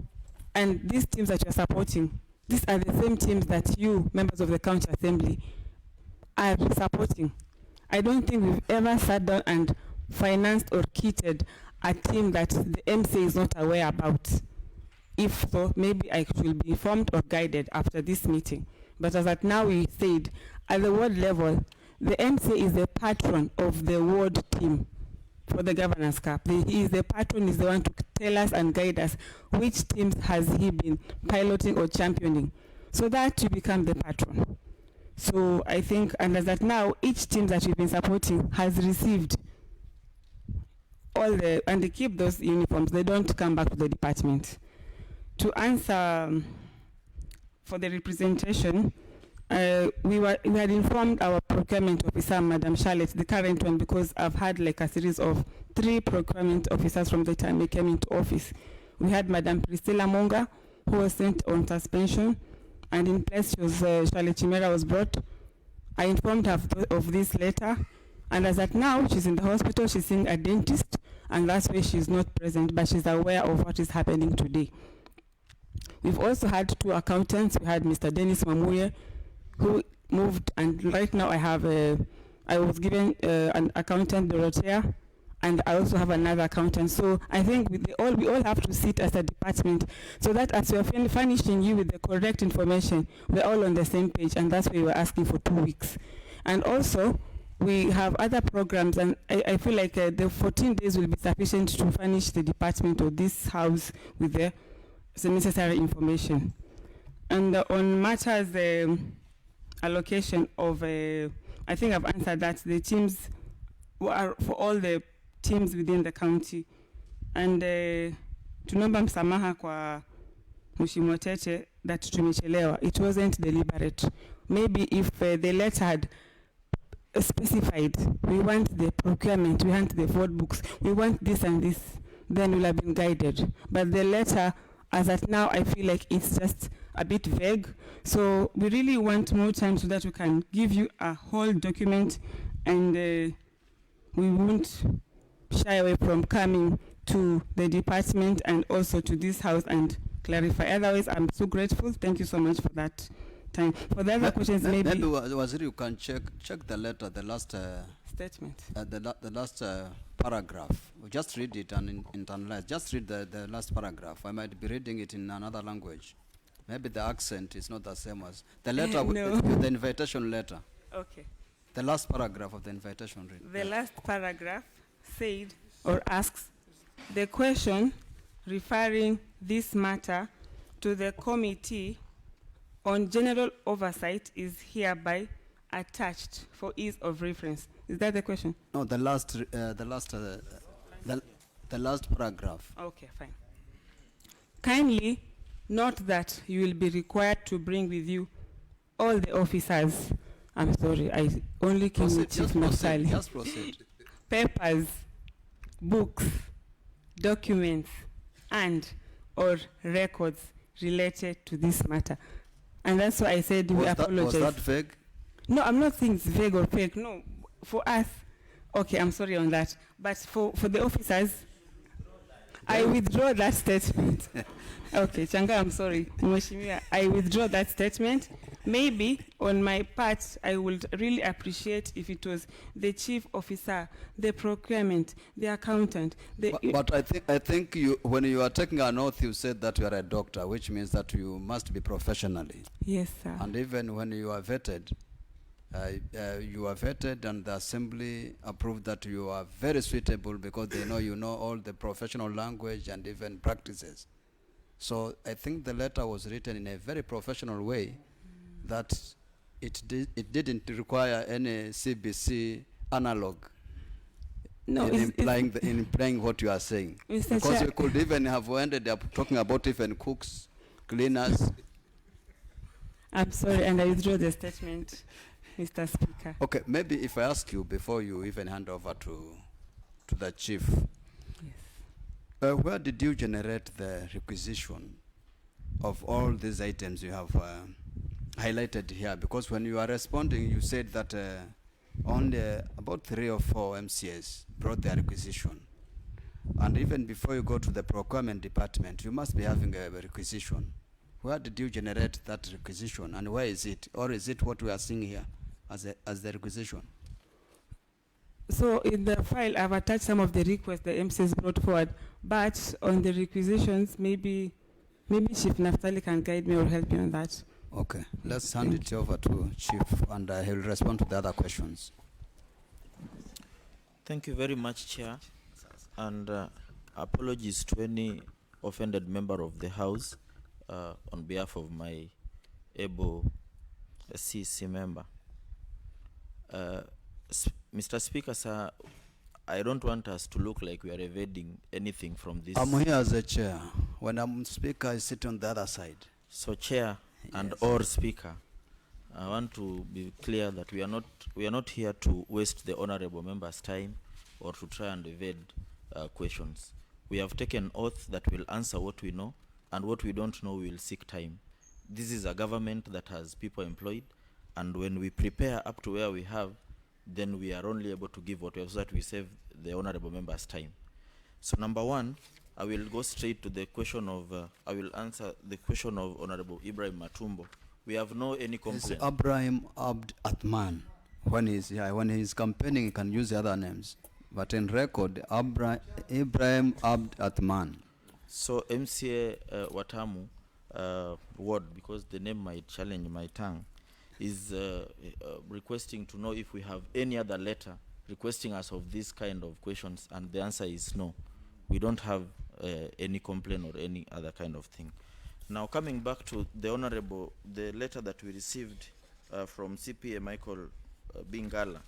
and these teams that you're supporting, these are the same teams that you, members of the County Assembly, are supporting. I don't think we've ever sat down and financed or kitted a team that the MCA is not aware about. If so, maybe I should be informed or guided after this meeting. But as at now, we said, at the ward level, the MCA is the patron of the ward team for the Governor's Cup. He is the patron, is the one to tell us and guide us which teams has he been piloting or championing, so that you become the patron. So I think, and as that now, each team that we've been supporting has received and they keep those uniforms. They don't come back to the department. To answer for the representation, we had informed our procurement officer, Madam Charlotte, the current one, because I've had like a series of 3 procurement officers from the time they came into office. We had Madam Priscilla Monga, who was sent on suspension, and in place was Charlotte Chimera was brought. I informed her of this letter, and as at now, she's in the hospital, she's seeing a dentist, and that's why she's not present, but she's aware of what is happening today. We've also had 2 accountants. We had Mr. Dennis Mamuye, who moved, and right now I was given an accountant, Dorothea, and I also have another accountant. So I think we all have to sit as a department, so that as we are furnishing you with the correct information, we're all on the same page, and that's why we're asking for 2 weeks. And also, we have other programs, and I feel like the 14 days will be sufficient to furnish the department or this house with the necessary information. And on matters allocation of, I think I've answered that. The teams are for all the teams within the county. And tunomba msamaha kwa Mheshimiwa Tete that tumechelewa. It wasn't deliberate. Maybe if the letter had specified, we want the procurement, we want the vote books, we want this and this, then we'll have been guided. But the letter, as at now, I feel like it's just a bit vague. So we really want more time so that we can give you a whole document, and we won't shy away from coming to the department and also to this house and clarify. Otherwise, I'm so grateful. Thank you so much for that time. For the other questions, maybe Waziri, you can check the letter, the last statement, the last paragraph. Just read it and internalize. Just read the last paragraph. I might be reading it in another language. Maybe the accent is not the same as the letter. No. The invitation letter. Okay. The last paragraph of the invitation. Read. The last paragraph said or asks the question referring this matter to the Committee on General Oversight is hereby attached for ease of reference. Is that the question? No, the last paragraph. Okay, fine. Kindly note that you will be required to bring with you all the officers. I'm sorry, I only came with Chief Naftali. Just proceed. Papers, books, documents, and or records related to this matter. And that's why I said we apologize. Was that vague? No, I'm not saying it's vague or fake. No, for us, okay, I'm sorry on that. But for the officers, I withdraw that statement. Okay, Changa, I'm sorry. Mheshimiwa, I withdraw that statement. Maybe on my part, I would really appreciate if it was the chief officer, the procurement, the accountant. But I think you, when you are taking an oath, you said that you are a doctor, which means that you must be professionally. Yes, sir. And even when you are vetted, and the assembly approved that you are very suitable because they know you know all the professional language and even practices. So I think the letter was written in a very professional way, that it didn't require any CBC analog. No, in implying what you are saying. Because we could even have ended up talking about even cooks, cleaners. I'm sorry, and I withdraw the statement, Mr. Speaker. Okay, maybe if I ask you before you even hand over to the chief. Yes. Where did you generate the requisition of all these items you have highlighted here? Because when you are responding, you said that only about 3 or 4 MCAs brought their requisition. And even before you go to the procurement department, you must be having a requisition. Where did you generate that requisition, and where is it? Or is it what we are seeing here as the requisition? So in the file, I've attached some of the requests the MCAs brought forward, but on the requisitions, maybe Chief Naftali can guide me or help me on that. Okay, let's hand it over to Chief, and he'll respond to the other questions. Thank you very much, Chair, and apologies to any offended member of the House on behalf of my able CC member. Mr. Speaker, sir, I don't want us to look like we are evading anything from this. I'm here as a chair. When I'm speaker, I sit on the other side. So chair and Yes. or speaker, I want to be clear that we are not here to waste the honorable member's time or to try and evade questions. We have taken oath that we'll answer what we know, and what we don't know we'll seek time. This is a government that has people employed, and when we prepare up to where we have, then we are only able to give what we have so that we save the honorable member's time. So number one, I will go straight to the question of, I will answer the question of Honorable Ibrahim Matumbo. We have no any It's complaint. Abraham Abd Atman. When he's campaigning, he can use the other names. But in record, Ibrahim Abd Atman. So MCA Watamu ward, because the name might challenge my tongue, is requesting to know if we have any other letter requesting us of this kind of questions, and the answer is no. We don't have any complaint or any other kind of thing. Now coming back to the letter that we received from CPA Michael Bingala,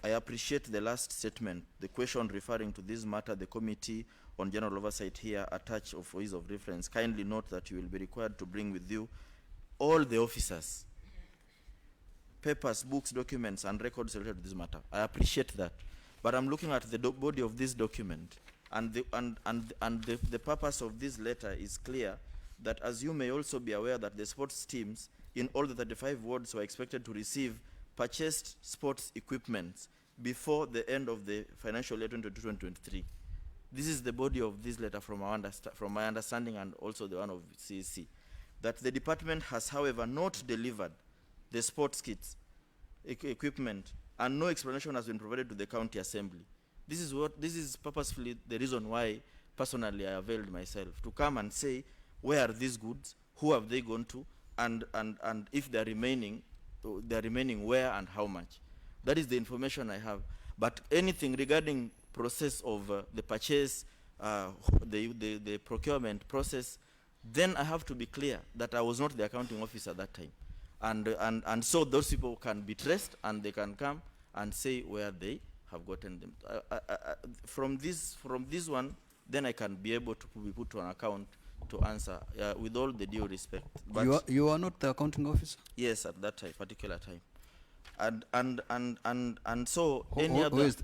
I appreciate the last statement. The question referring to this matter, the Committee on General Oversight here attached of ease of reference. Kindly note that you will be required to bring with you all the officers, papers, books, documents, and records related to this matter. I appreciate that. But I'm looking at the body of this document, and the purpose of this letter is clear, that as you may also be aware that the sports teams in all the 35 wards were expected to receive purchased sports equipment before the end of the financial year 2022-2023. This is the body of this letter from my understanding, and also the one of CEC, that the department has, however, not delivered the sports kits, equipment, and no explanation has been provided to the county assembly. This is purposefully the reason why, personally, I availed myself to come and say, where are these goods, who have they gone to, and if they're remaining where and how much. That is the information I have. But anything regarding process of the purchase, the procurement process, then I have to be clear that I was not the accounting officer at that time. And so those people can be traced, and they can come and say where they have gotten them. From this one, then I can be able to be put to an account to answer with all the due respect. But You are not the accounting officer? yes, at that time, particular time. And so Who is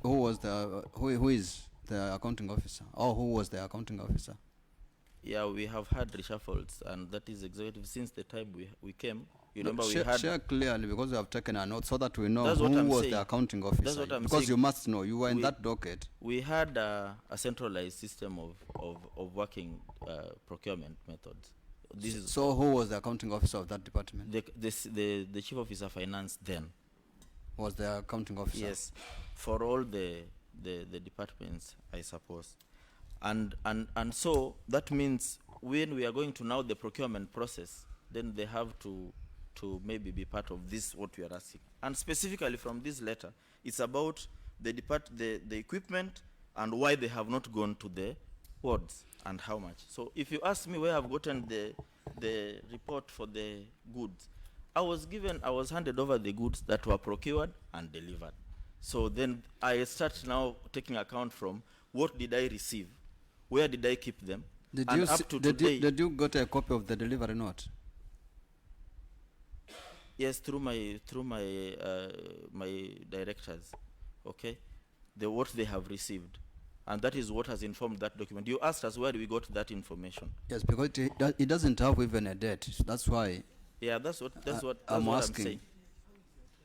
the accounting officer? Or who was the accounting officer? Yeah, we have had reshuffles, and that is executive since the time we came. You remember we share, had... Share clearly, because we have taken a note so that we know That's who what I'm was saying. the accounting officer. That's what I'm because saying. you must know, you were in that docket. We had a centralized system of working procurement methods. So who was the accounting officer of that department? The chief officer finance then was the accounting officer? Yes, for all the departments, I suppose. And so that means when we are going to now the procurement process, then they have to maybe be part of this, what we are asking. And specifically from this letter, it's about the equipment and why they have not gone to the wards and how much. So if you ask me where I've gotten the report for the goods, I was handed over the goods that were procured and delivered. So then I start now taking account from what did I receive, where did I keep them, Did you get a copy of the delivery note? Yes, through my my directors, okay, what they have received, and that is what has informed that document. You asked us where we got that information. Yes, because it doesn't have even a date. That's why. Yeah, that's what I'm asking. I'm saying.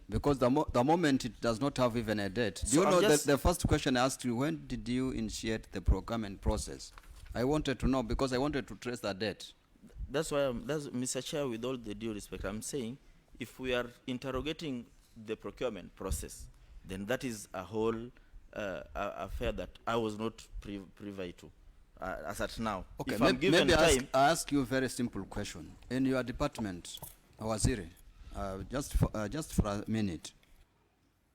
Because the moment it does not have even a date. Do you know that the first question I asked you, when did you initiate the procurement process? I wanted to know because I wanted to trace the date. That's why Mr. Chair, with all the due respect, I'm saying if we are interrogating the procurement process, then that is a whole affair that I was not privy to as at now. Okay, if I'm given maybe time, I ask you a very simple question. In your department, Waziri, just for a minute,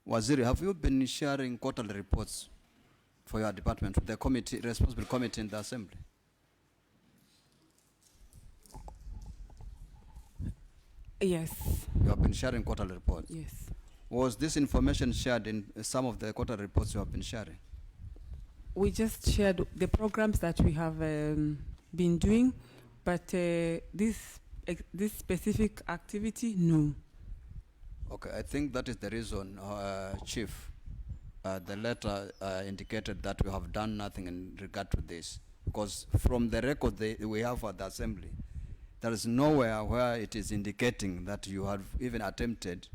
Waziri, have you been sharing quarterly reports for your department with the committee, responsible committee in the assembly? Yes. You have been sharing quarterly reports? Yes. Was this information shared in some of the quarter reports you have been sharing? We just shared the programs that we have been doing, but this specific activity, no. Okay, I think that is the reason, Chief. The letter indicated that we have done nothing in regard to this, because from the record we have at the Assembly, there is nowhere where it is indicating that you have even attempted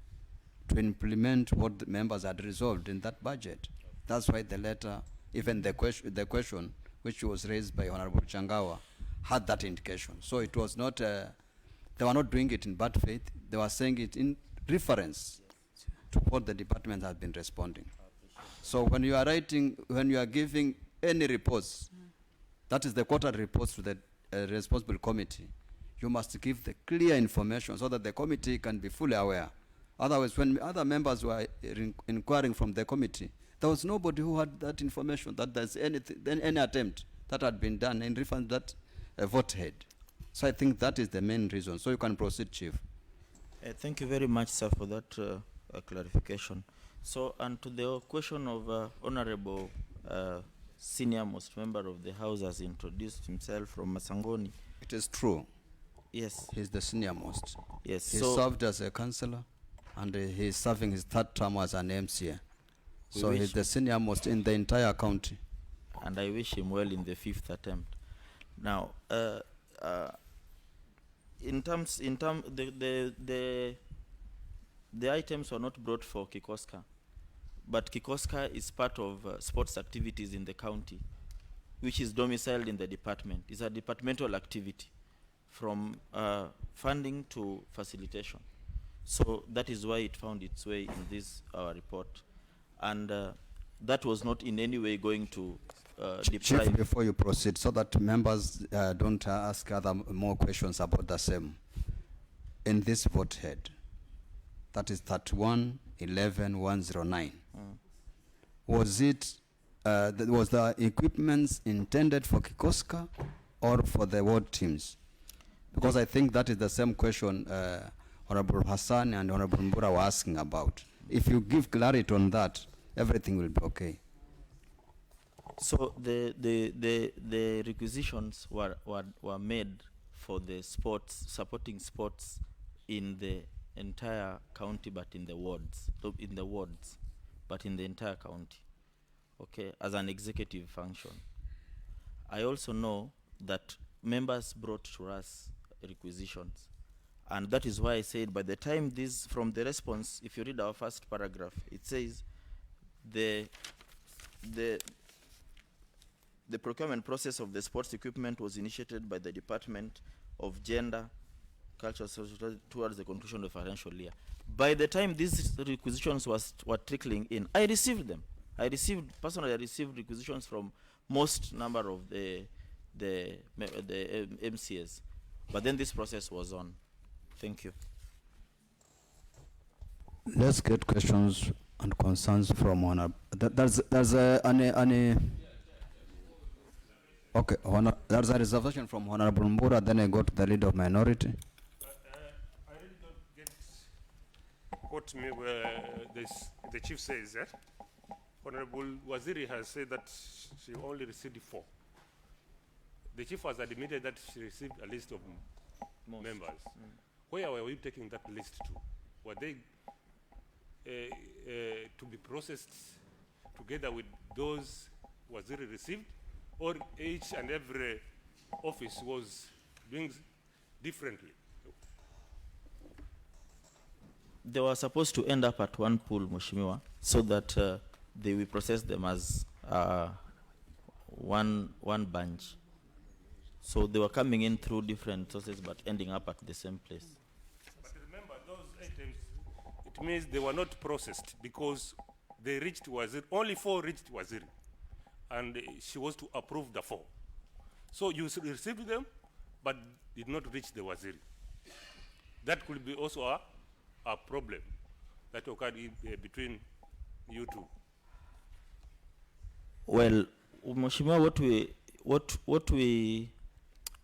to implement what the members had resolved in that budget. That's why the letter, even the question which was raised by Honorable Changawa, had that indication. So it was not, they were not doing it in bad faith. They were saying it in reference to what the department has been responding. So when you are writing, when you are giving any reports, that is the quarterly reports to the responsible committee, you must give the clear information so that the committee can be fully aware. Otherwise, when other members were inquiring from the committee, there was nobody who had that information, that there's any attempt that had been done in reference to that vote head. So I think that is the main reason. So you can proceed, Chief. Thank you very much, sir, for that clarification. So, and to the question of Honorable senior most member of the House has introduced himself from Masangoni. It is true. Yes. He's the senior most. Yes. He served as a councillor, and he is serving his third term as an MCA. So he's the senior most in the entire county. And I wish him well in the 5th attempt. Now, the items were not brought for Kikoska, but Kikoska is part of sports activities in the county, which is domiciled in the department. It's a departmental activity, from funding to facilitation. So that is why it found its way in this report. And that was not in any way going to deprive. Chief, before you proceed, so that members don't ask more questions about the same. In this vote head, that is 31-11-109. Was it, was the equipments intended for Kikoska or for the ward teams? Because I think that is the same question Honorable Hassan and Honorable Mbura were asking about. If you give clarity on that, everything will be okay. So the requisitions were made for the sports, supporting sports in the entire county, but in the wards, but in the entire county, okay, as an executive function. I also know that members brought to us requisitions, and that is why I said by the time this, from the response, if you read our first paragraph, it says the procurement process of the sports equipment was initiated by the Department of Gender, Culture, Social, towards the conclusion of the financial year. By the time these requisitions were trickling in, I received them. Personally, I received requisitions from most number of the MCAs. But then this process was on. Thank you. Let's get questions and concerns from one. There's okay, there's a reservation from Honorable Mbura, then I go to the leader of minority. I really don't get what the chief says. Honorable Waziri has said that she only received 4. The chief has admitted that she received a list of members. Where were you taking that list to? Were they to be processed together with those Waziri received, or each and every office was doing differently? They were supposed to end up at one pool, Mheshimiwa, so that they will process them as one bunch. So they were coming in through different sources, but ending up at the same place. But remember, those items, it means they were not processed because they reached Waziri. Only 4 reached Waziri, and she was to approve the 4. So you received them, but did not reach the Waziri. That could be also a problem that occurred between you two. Well, Mheshimiwa, what we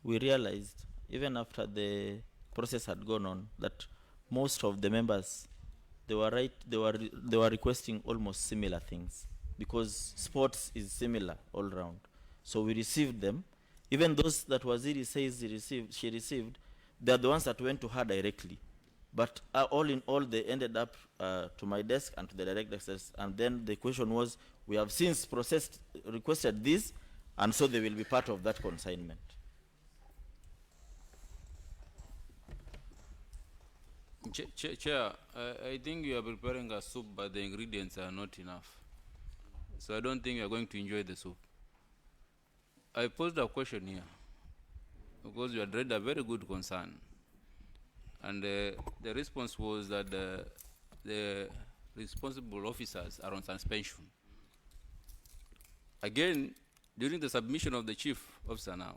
realized, even after the process had gone on, that most of the members they were requesting almost similar things, because sports is similar all round. So we received them. Even those that Waziri says she received, they are the ones that went to her directly. But all in all, they ended up to my desk and to the directors. And then the question was, we have since requested this, and so they will be part of that consignment. Chair, I think you are preparing a soup, but the ingredients are not enough. So I don't think you are going to enjoy the soup. I posed a question here, because you had read a very good concern. And the response was that the responsible officers are on suspension. Again, during the submission of the chief officer now,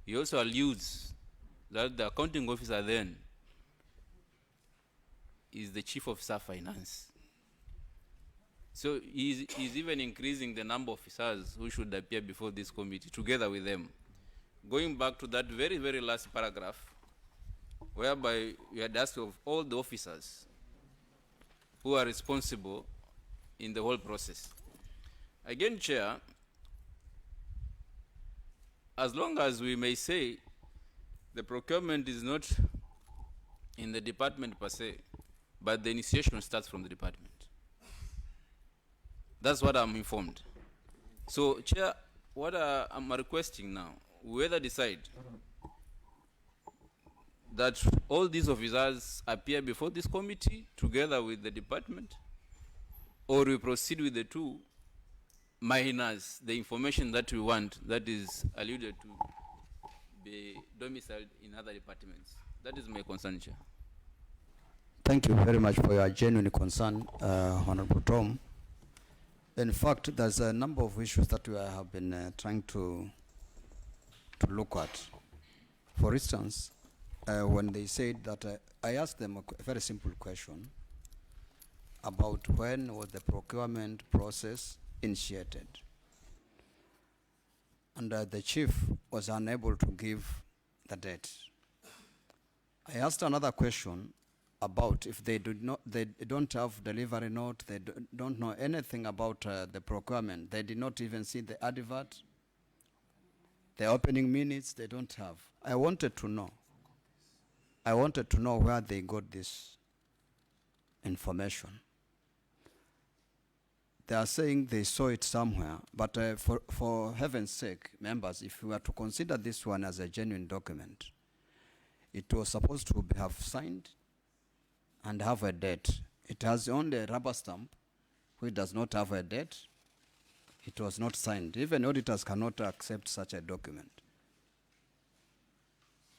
he also alludes that the accounting officer then is the chief officer finance. So he's even increasing the number of officers who should appear before this committee together with them. Going back to that very, very last paragraph, whereby we had asked of all the officers who are responsible in the whole process. Again, Chair, as long as we may say the procurement is not in the department per se, but the initiation starts from the department. That's what I'm informed. So, Chair, what I'm requesting now, whether decide that all these officers appear before this committee together with the department, or we proceed with the two minus the information that we want that is alluded to be domiciled in other departments. That is my concern, Chair. Thank you very much for your genuine concern, Honorable Tom. In fact, there's a number of issues that we have been trying to look at. For instance, when they said that, I asked them a very simple question about when was the procurement process initiated. And the chief was unable to give the date. I asked another question about if they don't have delivery note, they don't know anything about the procurement. They did not even see the advert, the opening minutes, they don't have. I wanted to know where they got this information. They are saying they saw it somewhere, but for heaven's sake, members, if we were to consider this one as a genuine document, it was supposed to have signed and have a date. It has only a rubber stamp, which does not have a date. It was not signed. Even auditors cannot accept such a document.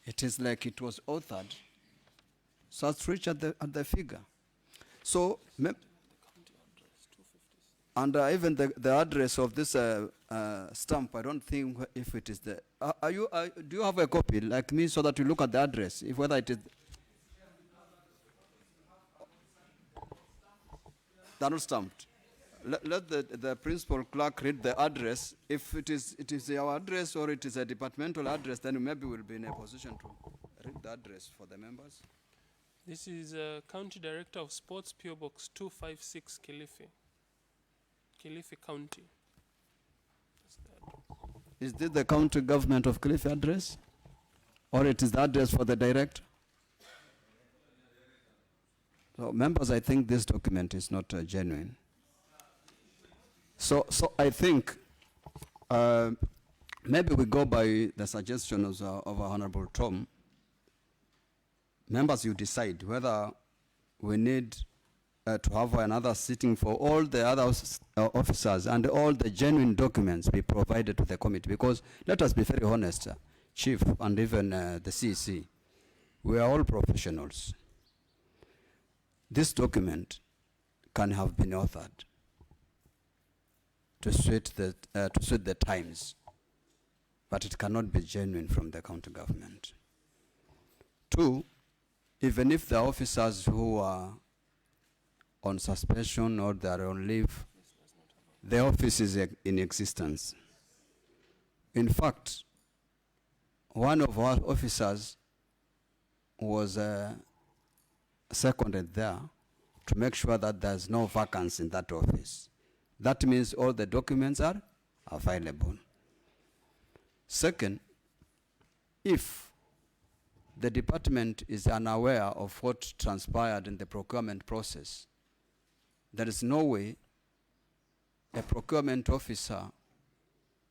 It is like it was authored, such reach at the figure. So, and even the address of this stamp, I don't think if it is the. Do you have a copy like me so that you look at the address, if whether it is? They're not stamped. Let the principal clerk read the address. If it is our address or it is a departmental address, then maybe we'll be in a position to read the address for the members. This is County Director of Sports, PO Box 256, Kilifi County. Is this the county government of Kilifi address? Or it is the address for the director? So members, I think this document is not genuine. So I think maybe we go by the suggestions of Honorable Tom. Members, you decide whether we need to have another sitting for all the other officers and all the genuine documents be provided to the committee. Because let us be very honest, Chief and even the CC, we are all professionals. This document can have been authored to suit the times, but it cannot be genuine from the county government. Two, even if the officers who are on suspension or they are on leave, the office is in existence. In fact, one of our officers was seconded there to make sure that there's no vacancy in that office. That means all the documents are available. Second, if the department is unaware of what transpired in the procurement process, there is no way a procurement officer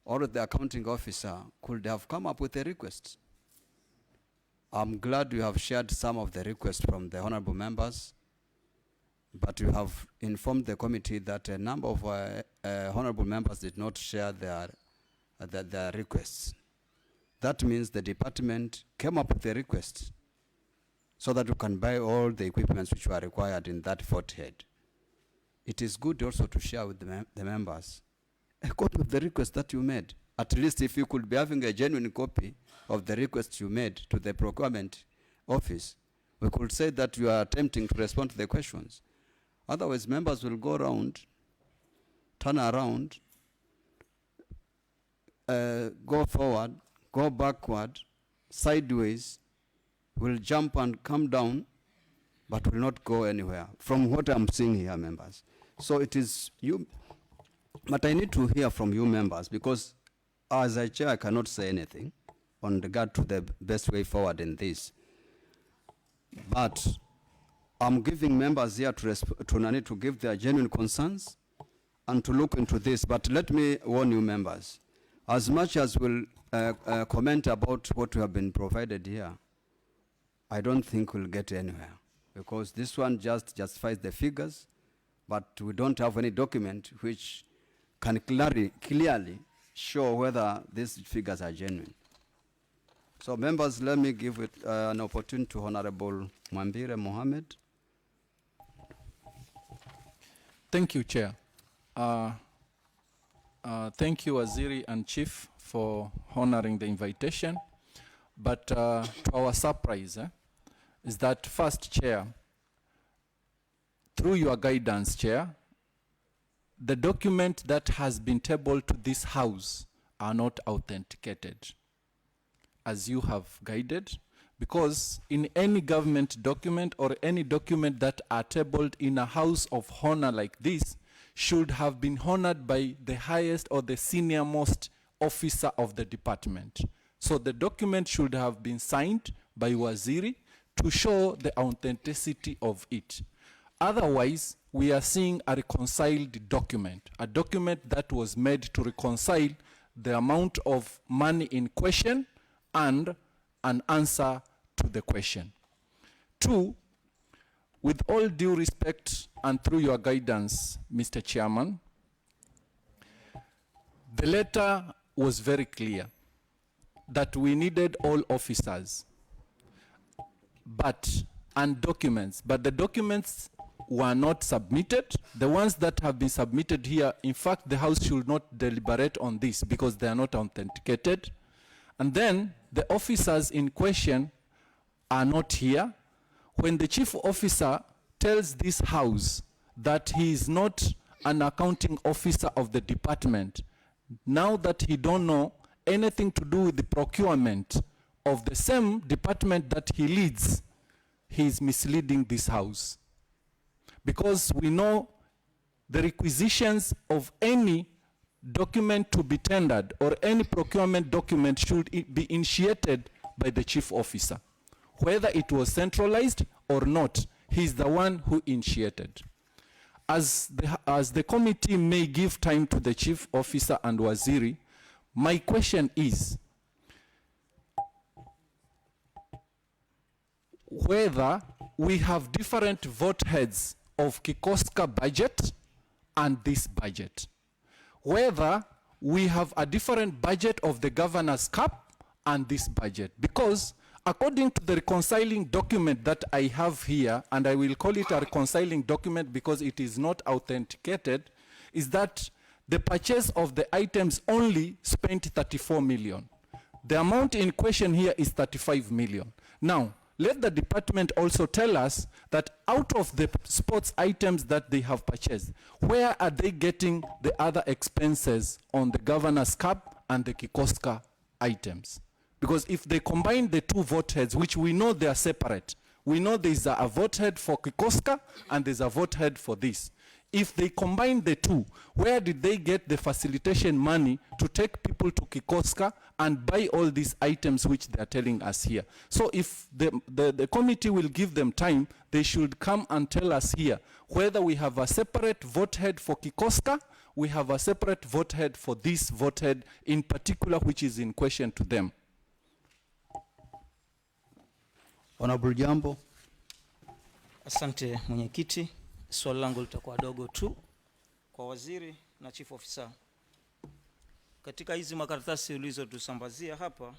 or the accounting officer could have come up with a request. I'm glad you have shared some of the requests from the honorable members, but you have informed the committee that a number of honorable members did not share their requests. That means the department came up with a request so that you can buy all the equipments which were required in that fort head. It is good also to share with the members a copy of the request that you made. At least if you could be having a genuine copy of the request you made to the procurement office, we could say that you are attempting to respond to the questions. Otherwise, members will go around, turn around, go forward, go backward, sideways, will jump and come down, but will not go anywhere, from what I'm seeing here, members. So it is you, but I need to hear from you members, because as a chair, I cannot say anything on regard to the best way forward in this. But I'm giving members here to give their genuine concerns and to look into this. But let me warn you members, as much as we'll comment about what we have been provided here, I don't think we'll get anywhere, because this one just justifies the figures, but we don't have any document which can clearly show whether these figures are genuine. So members, let me give it an opportunity to Honorable Mwambire Mohammed. Thank you, Chair. Thank you, Waziri and Chief, for honoring the invitation. But to our surprise, is that first, Chair, through your guidance, Chair, the document that has been tabled to this House are not authenticated, as you have guided, because in any government document or any document that are tabled in a house of honor like this should have been honored by the highest or the senior most officer of the department. So the document should have been signed by Waziri to show the authenticity of it. Otherwise, we are seeing a reconciled document, a document that was made to reconcile the amount of money in question and an answer to the question. Two, with all due respect and through your guidance, Mr. Chairman, the letter was very clear that we needed all officers and documents, but the documents were not submitted. The ones that have been submitted here, in fact, the House should not deliberate on this because they are not authenticated. And then the officers in question are not here. When the chief officer tells this House that he is not an accounting officer of the department, now that he don't know anything to do with the procurement of the same department that he leads, he is misleading this House. Because we know the requisitions of any document to be tendered or any procurement document should be initiated by the chief officer. Whether it was centralized or not, he is the one who initiated. As the committee may give time to the chief officer and Waziri, my question is whether we have different vote heads of Kikoska budget and this budget. Whether we have a different budget of the governor's cap and this budget. Because according to the reconciling document that I have here, and I will call it a reconciling document because it is not authenticated, is that the purchase of the items only spent 34 million. The amount in question here is 35 million. Now, let the department also tell us that out of the sports items that they have purchased, where are they getting the other expenses on the governor's cap and the Kikoska items? Because if they combine the two vote heads, which we know they are separate, We know there's a vote head for Kikoska and there's a vote head for this. If they combine the two, where did they get the facilitation money to take people to Kikoska and buy all these items which they are telling us here? So if the committee will give them time, they should come and tell us here whether we have a separate vote head for Kikoska, we have a separate vote head for this vote head in particular, which is in question to them. Honorable Jambo. Asante mwenyekiti, swali langu litakuwa dogo tu kwa waziri na chief officer. Katika hizi makaratasi ulizotusambazia hapa,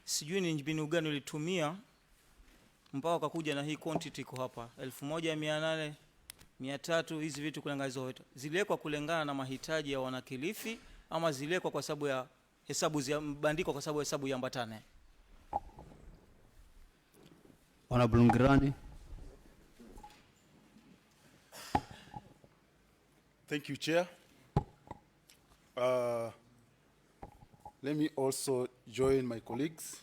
sijui ni mbinu gani ulitumia mpaka ukakuja na hii quantity iko hapa 1800, 300, hizi vitu kulingana zote. Ziliwekwa kulingana na mahitaji ya wana Kilifi ama ziliwekwa kwa sababu ya hesabu bandiko kwa sababu hesabu iambatane? Honorable Ngirani. Thank you, Chair. Let me also join my colleagues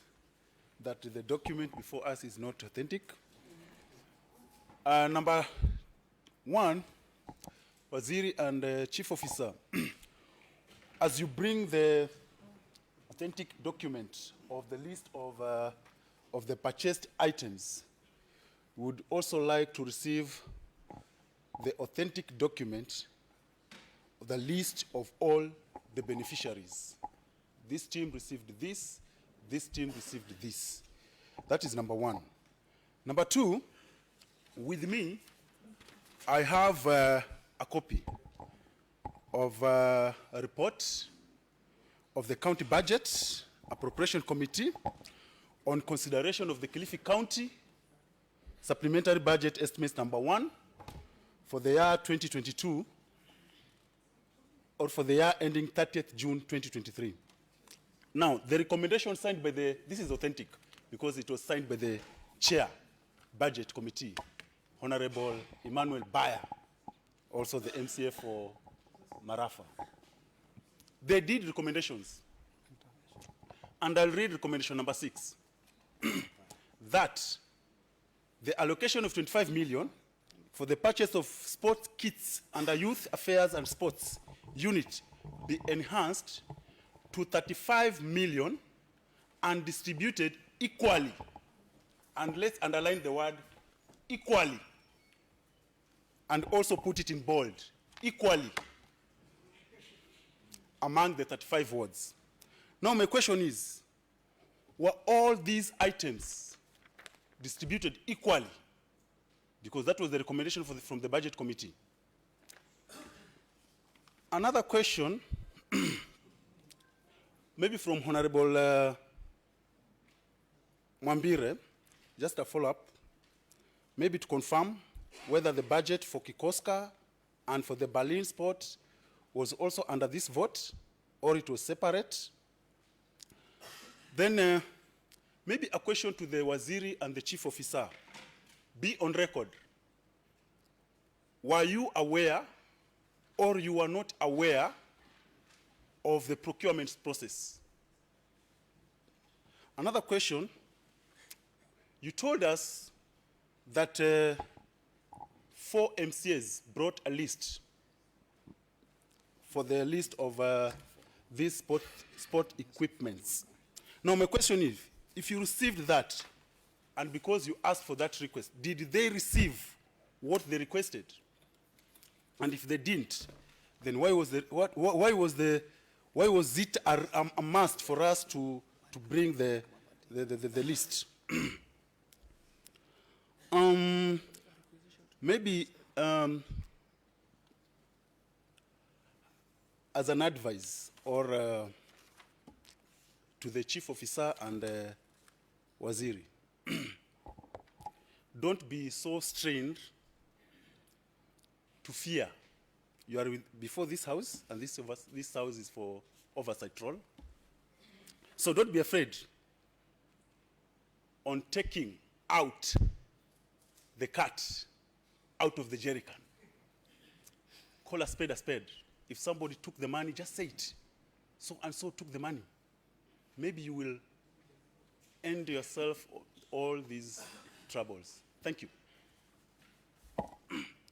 that the document before us is not authentic. Number one, Waziri and Chief Officer, as you bring the authentic document of the list of the purchased items, would also like to receive the authentic document, the list of all the beneficiaries. This team received this team received this. That is number one. Number two, with me, I have a copy of a report of the county budget appropriation committee on consideration of the Kilifi County supplementary budget estimates number 1 for the year 2022 or for the year ending 30th June 2023. Now, the recommendation signed by this is authentic because it was signed by the chair, budget committee, Honorable Emmanuel Bayer, also the MCA for Marafa. They did recommendations. And I'll read recommendation number 6. That the allocation of 25 million for the purchase of sports kits under Youth Affairs and Sports unit be enhanced to 35 million and distributed equally. And let's underline the word equally. And also put it in bold, equally, among the 35 wards. Now my question is, were all these items distributed equally? Because that was the recommendation from the budget committee. Another question, maybe from Honorable Mwambire, just a follow-up, maybe to confirm whether the budget for Kikoska and for the Berlin sport was also under this vote or it was separate. Then maybe a question to the Waziri and the Chief Officer. Be on record. Were you aware or you were not aware of the procurement process? Another question, you told us that 4 MCAs brought a list for the list of these sport equipments. Now my question is, if you received that, and because you asked for that request, did they receive what they requested? And if they didn't, then why was it a must for us to bring the list? Maybe as an advice or to the Chief Officer and Waziri, don't be so strained to fear. You are before this house, and this house is for oversight role. So don't be afraid on taking out the cat out of the jerrycan. Call a spade a spade. If somebody took the money, just say it. So and so took the money. Maybe you will end yourself all these troubles. Thank you.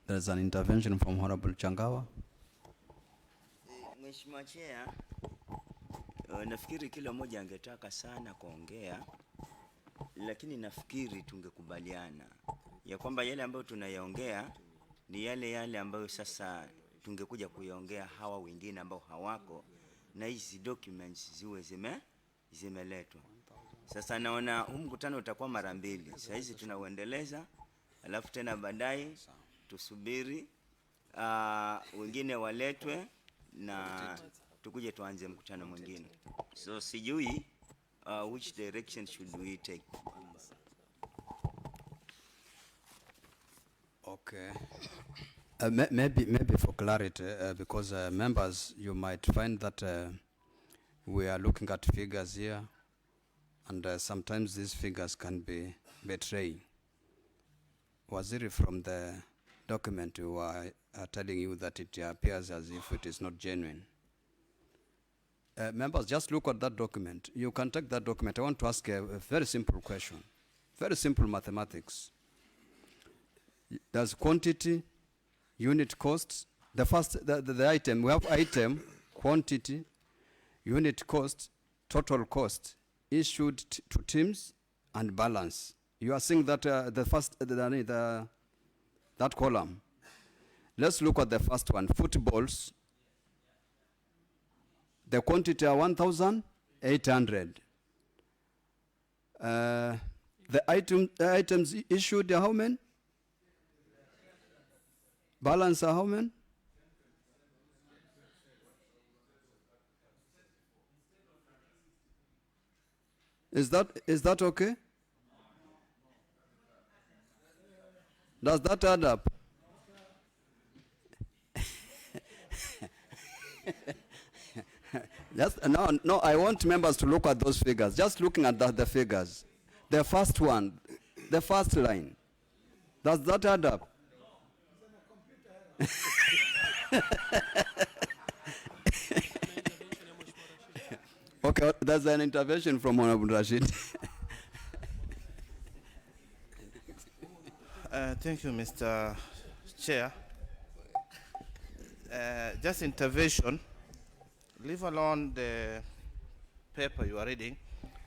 There's an intervention from Honorable Changawa. Mheshimiwa Chair, nafikiri kila mmoja angetaka sana kuongea, lakini nafikiri tungekubaliana ya kwamba yale ambayo tunayaongea ni yale ambayo sasa tungekuja kuyaongea hawa wengine ambao hawako, na hizi documents ziwe zimeletwa. Sasa naona huu mkutano utakuwa mara mbili. Sasa hizi tunauendeleza, alafu tena baadaye tusubiri wengine waletwe na tukuje tuanze mkutano mwingine. So sijui which direction should we take? Okay. Maybe for clarity, because members, you might find that we are looking at figures here, and sometimes these figures can be betraying. Waziri, from the document, we are telling you that it appears as if it is not genuine. Members, just look at that document. You can take that document. I want to ask a very simple question, very simple mathematics. Does quantity, unit cost, the item, we have item, quantity, unit cost, total cost, issued to teams, and balance. You are seeing that that column. Let's look at the first one, footballs. The quantity are 1,800. The items issued are how many? Balance are how many? Is that okay? Does that add up? No, I want members to look at those figures. Just looking at the figures. The first one, the first line. Does that add up? Okay, there's an intervention from Honorable Rashid. Thank you, Mr. Chair. Just intervention, leave alone the paper you are reading,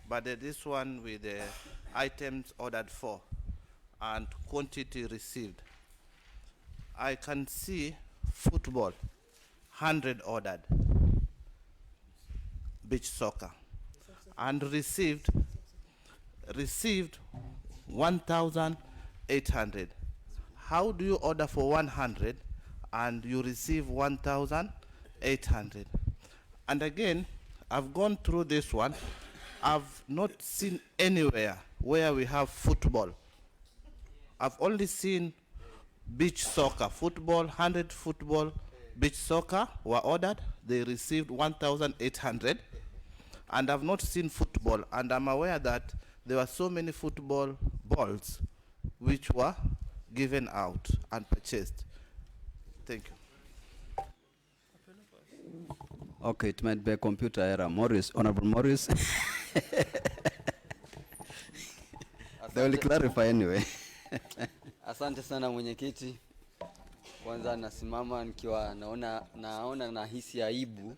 but this one with the items ordered for and quantity received. I can see football, 100 ordered, beach soccer, and received 1,800. How do you order for 100 and you receive 1,800? And again, I've gone through this one. I've not seen anywhere where we have football. I've only seen beach soccer, football, 100 football, beach soccer were ordered. They received 1,800. And I've not seen football. And I'm aware that there were so many football balls which were given out and purchased. Thank you. Okay, it might be a computer error. Morris, Honorable Morris. They will clarify anyway. Asante sana mwenyekiti. Kwanza nasimama nikiwa naona nahisi aibu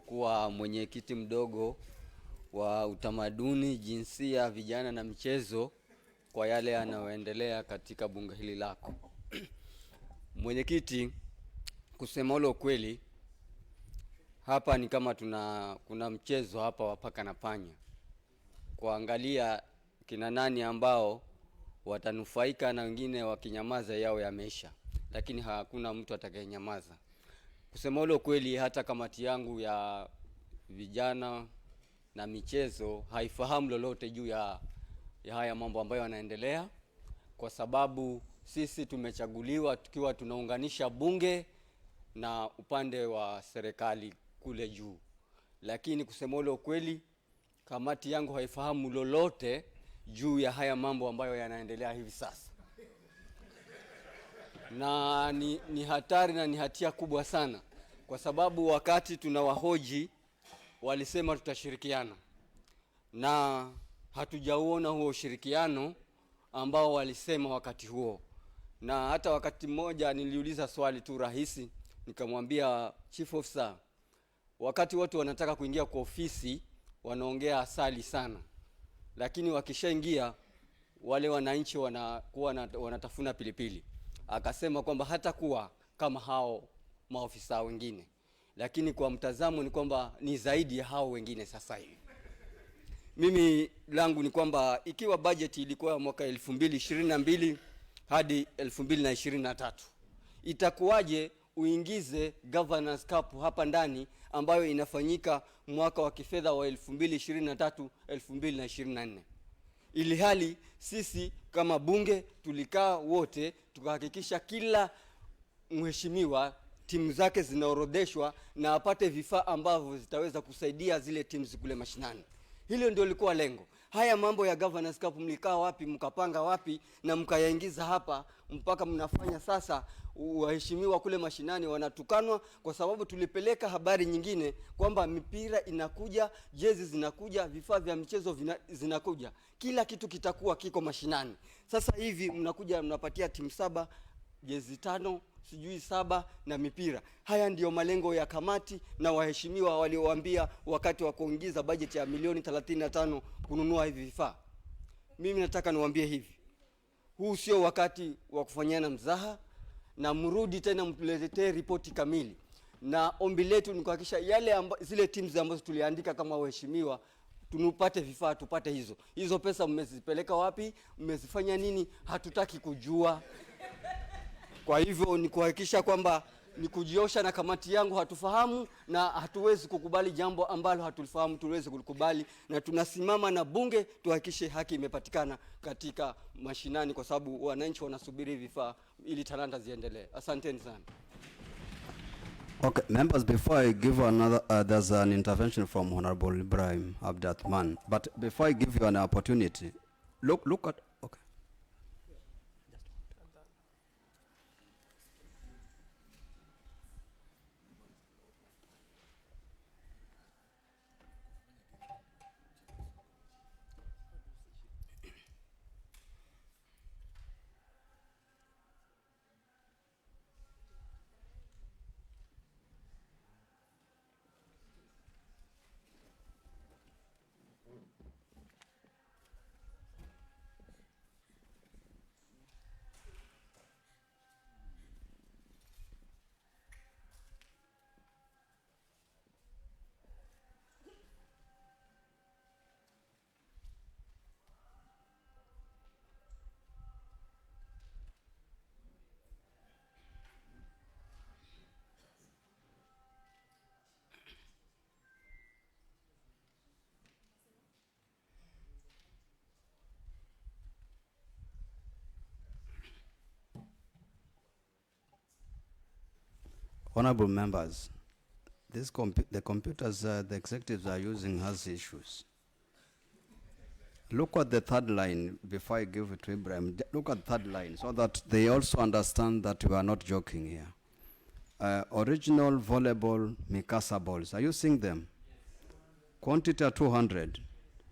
kuwa mwenyekiti mdogo wa utamaduni, jinsia, vijana na michezo kwa yale yanayoendelea katika bunge hili lako. Mwenyekiti, kusema ule ukweli, hapa ni kama kuna mchezo hapa wa paka na panya. Kuangalia kina nani ambao watanufaika na wengine wakinyamaza yao yameisha. Lakini hakuna mtu atakayenyamaza. Kusema ule ukweli, hata kamati yangu ya vijana na michezo haifahamu lolote juu ya haya mambo ambayo yanaendelea, kwa sababu sisi tumechaguliwa tukiwa tunaunganisha bunge na upande wa serikali kule juu. Lakini kusema ule ukweli, kamati yangu haifahamu lolote juu ya haya mambo ambayo yanaendelea hivi sasa. Na ni hatari na ni hatia kubwa sana, kwa sababu wakati tunawahoji walisema tutashirikiana, na hatujauona huo ushirikiano ambao walisema wakati huo. Na hata wakati mmoja niliuliza swali tu rahisi, nikamwambia chief officer, wakati watu wanataka kuingia kwa ofisi wanaongea asali sana, lakini wakishaingia wale wananchi wanakuwa wanatafuna pilipili. Akasema kwamba hata kuwa kama hao maofisa wengine, lakini kwa mtazamo ni kwamba ni zaidi ya hao wengine sasa hivi. Mimi langu ni kwamba ikiwa budget ilikuwa mwaka 2022 hadi 2023, itakuwaje uingize governance cup hapa ndani ambayo inafanyika mwaka wa kifedha wa 2023 2024, ili hali sisi kama bunge tulikaa wote tukahakikisha kila mheshimiwa timu zake zinaorodheshwa na apate vifaa ambavyo zitaweza kusaidia zile timu kule mashinani. Hilo ndio lilikuwa lengo. Haya mambo ya governance cup mlikaa wapi, mkapanga wapi na mkayaingiza hapa mpaka mnafanya sasa waheshimiwa kule mashinani wanatukanwa kwa sababu tulipeleka habari nyingine kwamba mipira inakuja, jezi zinakuja, vifaa vya michezo zinakuja. Kila kitu kitakuwa kiko mashinani. Sasa hivi mnakuja mnapatia timu 7, jezi 5, sijui 7 na mipira. Haya ndiyo malengo ya kamati na waheshimiwa waliowaambia wakati wa kuingiza budget ya milioni 35 kununua hivi vifaa. Mimi nataka niwaambie hivi, huu sio wakati wa kufanyana mzaha, na mrudi tena mtuletee ripoti kamili. Na ombi letu ni kuhakikisha zile teams ambazo tuliandika kama waheshimiwa tunupate vifaa, tupate hizo. Hizo pesa mmezipeleka wapi? Mmezifanya nini? Hatutaki kujua. Kwa hivyo ni kuhakikisha kwamba ni kujiosha na kamati yangu hatufahamu na hatuwezi kukubali jambo ambalo hatulifahamu tuweze kulikubali, na tunasimama na bunge tuhakikishe haki imepatikana katika mashinani kwa sababu wananchi wanasubiri vifaa ili talanta ziendelee. Asanteni sana. Okay, members, before I give another, there's an intervention from Honorable Ibrahim Abdathman. But before I give you an opportunity, look at, okay. Honorable members, the computers the executives are using has issues. Look at the third line before I give it to Ibrahim. Look at the third line so that they also understand that we are not joking here. Original volleyball Mikasa balls. Are you seeing them? Quantity are 200.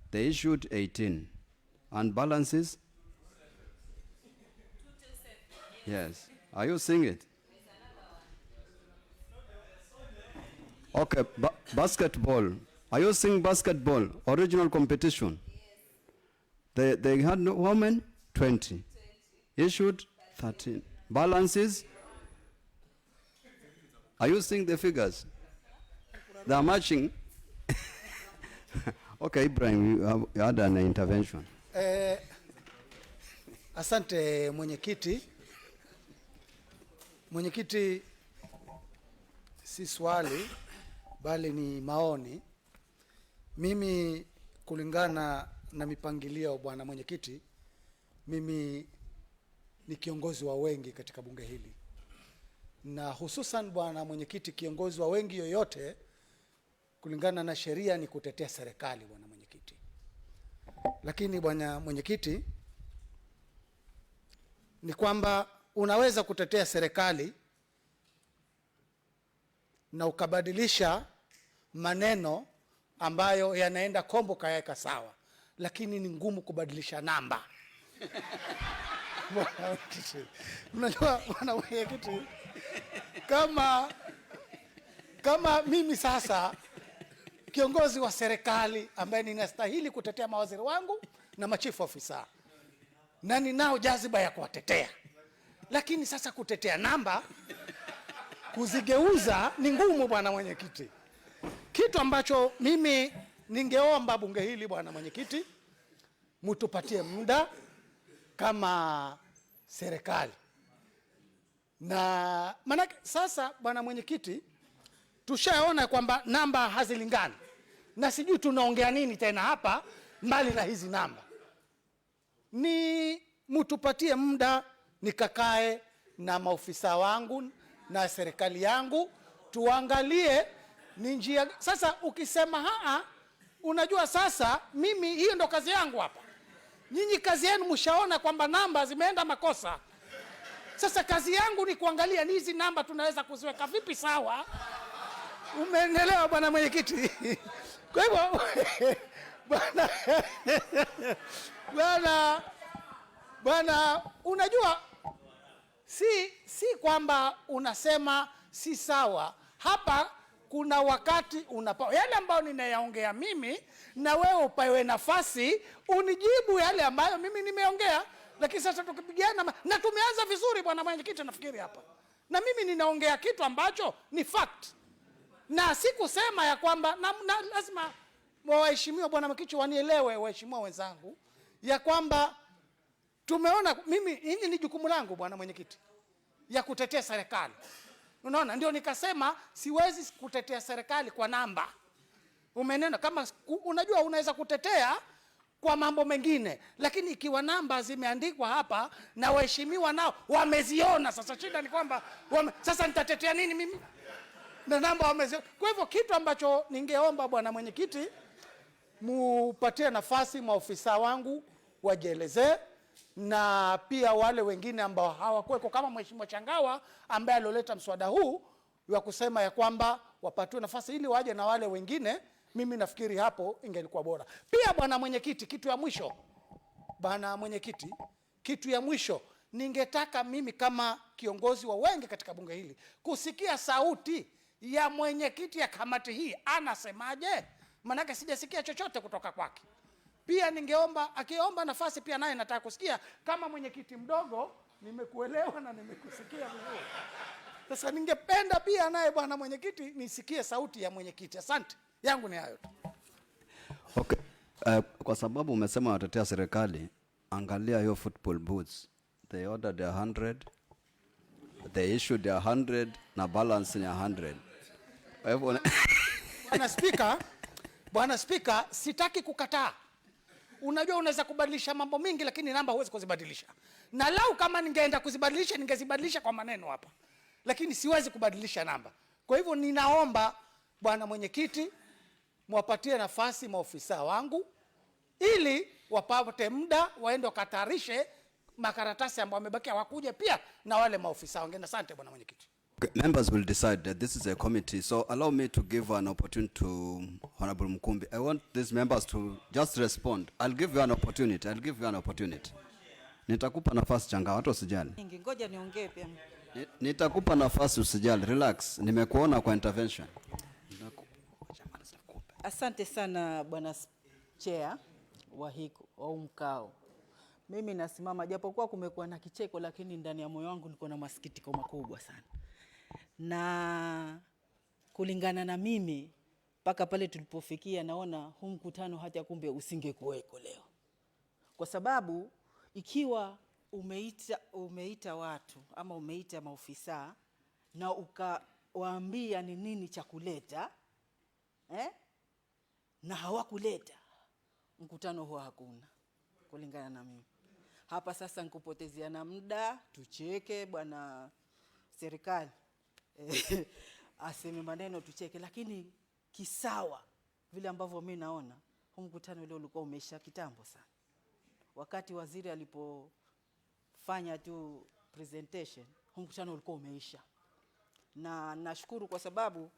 They issued 18. And balances? Yes. Are you seeing it? Okay, basketball. Are you seeing basketball? Original competition? They had how many? 20. Issued 13. Balances? Are you seeing the figures? They are matching. Okay, Ibrahim, you had an intervention. Asante mwenyekiti. Mwenyekiti, si swali bali ni maoni. Mimi kulingana na mipangilio bwana mwenyekiti, mimi ni kiongozi wa wengi katika bunge hili. Na hususan bwana mwenyekiti, kiongozi wa wengi yoyote kulingana na sheria ni kutetea serikali bwana mwenyekiti. Lakini bwana mwenyekiti, ni kwamba unaweza kutetea serikali na ukabadilisha maneno ambayo yanaenda kombo kayaweka sawa, lakini ni ngumu kubadilisha namba. Unajua bwana mwenyekiti, kama mimi sasa kiongozi wa serikali ambaye ninastahili kutetea mawaziri wangu na machifu ofisa, na ninao jaziba ya kuwatetea, lakini sasa kutetea namba kuzigeuza ni ngumu bwana mwenyekiti. Kitu ambacho mimi ningeomba bunge hili bwana mwenyekiti, mtupatie muda kama serikali. Na maana sasa bwana mwenyekiti, tushaona kwamba namba hazilingani, na sijui tunaongea nini tena hapa mbali na hizi namba. Ni mtupatie muda nikakae na maofisa wangu na serikali yangu tuangalie ni njia. Sasa ukisema unajua sasa mimi hiyo ndo kazi yangu hapa. Nyinyi kazi yenu mshaona kwamba namba zimeenda makosa. Sasa kazi yangu ni kuangalia ni hizi namba tunaweza kuziweka vipi sawa. Umeelewa bwana mwenyekiti? Kwa hivyo bwana unajua si kwamba unasema si sawa. Hapa kuna wakati unapa yale ambayo ninayaongea mimi, na wewe upawe nafasi unijibu yale ambayo mimi nimeongea. Lakini sasa tukipigana na tumeanza vizuri bwana mwenyekiti nafikiri hapa. Na mimi ninaongea kitu ambacho ni fact. Na sikusema ya kwamba na lazima waheshimiwa bwana mwenyekiti wanielewe, waheshimiwa wenzangu, ya kwamba tumeona mimi hili ni jukumu langu bwana mwenyekiti ya kutetea serikali. Unaona, ndio nikasema siwezi kutetea serikali kwa namba. Umenena kama unajua unaweza kutetea kwa mambo mengine, lakini ikiwa namba zimeandikwa hapa na waheshimiwa nao wameziona, sasa shida ni kwamba sasa nitatetea nini mimi na namba wameziona. Kwa hivyo kitu ambacho ningeomba bwana mwenyekiti, mupatie nafasi maofisa wangu wajielezee, na pia wale wengine ambao hawakuweko kama mheshimiwa Changawa ambaye aloleta mswada huu wa kusema ya kwamba wapatiwe nafasi ili waje na wale wengine. Mimi nafikiri hapo ingelikuwa bora. Pia bwana mwenyekiti, kitu ya mwisho ningetaka mimi kama kiongozi wa wengi katika bunge hili kusikia sauti ya mwenyekiti ya kamati hii anasemaje, maana sijasikia chochote kutoka kwake. Pia ningeomba akiomba nafasi pia naye nataka kusikia kama mwenyekiti mdogo. Nimekuelewa na nimekusikia vizuri. Sasa ningependa pia naye bwana mwenyekiti nisikie sauti ya mwenyekiti. Asante. Yangu ni hayo tu. Okay. Kwa sababu umesema watetea serikali, angalia hiyo football boots. They ordered 100. They issued 100 na balance ni 100. Bwana Speaker, sitaki kukataa. Unajua unaweza kubadilisha mambo mingi, lakini namba huwezi kuzibadilisha. Na lau kama ningeenda kuzibadilisha ningezibadilisha kwa maneno hapa. Lakini siwezi kubadilisha namba. Kwa hivyo ninaomba bwana mwenyekiti mwapatie nafasi maofisa wangu ili wapate muda waende wakatayarishe makaratasi ambayo wamebakia wakuje pia na wale maofisa wengine. Asante bwana mwenyekiti. Okay, members will decide that this is a committee, so allow me to give an opportunity to Honorable Mkumbi. I want these members to just respond. I'll give you an opportunity. Nitakupa nafasi Changawa, hata usijali. Ngoja niongee pia. Nitakupa nafasi, usijali, relax. Nimekuona kwa intervention. Asante sana bwana chair wa hiko au mkao. Mimi nasimama japokuwa kumekuwa na kicheko, lakini ndani ya moyo wangu niko na masikitiko makubwa sana. Na kulingana na mimi mpaka pale tulipofikia, naona huu mkutano hata kumbe usingekuweko leo. Kwa sababu ikiwa umeita watu ama umeita maofisa na ukawaambia ni nini cha kuleta na hawakuleta, mkutano huo hakuna kulingana na mimi. Hapa sasa nikupotezea na muda, tucheke bwana serikali aseme maneno tucheke, lakini kisawa vile ambavyo mimi naona huu mkutano leo ulikuwa umeisha kitambo sana. Wakati waziri alipofanya tu presentation, huu mkutano ulikuwa umeisha. Na nashukuru kwa sababu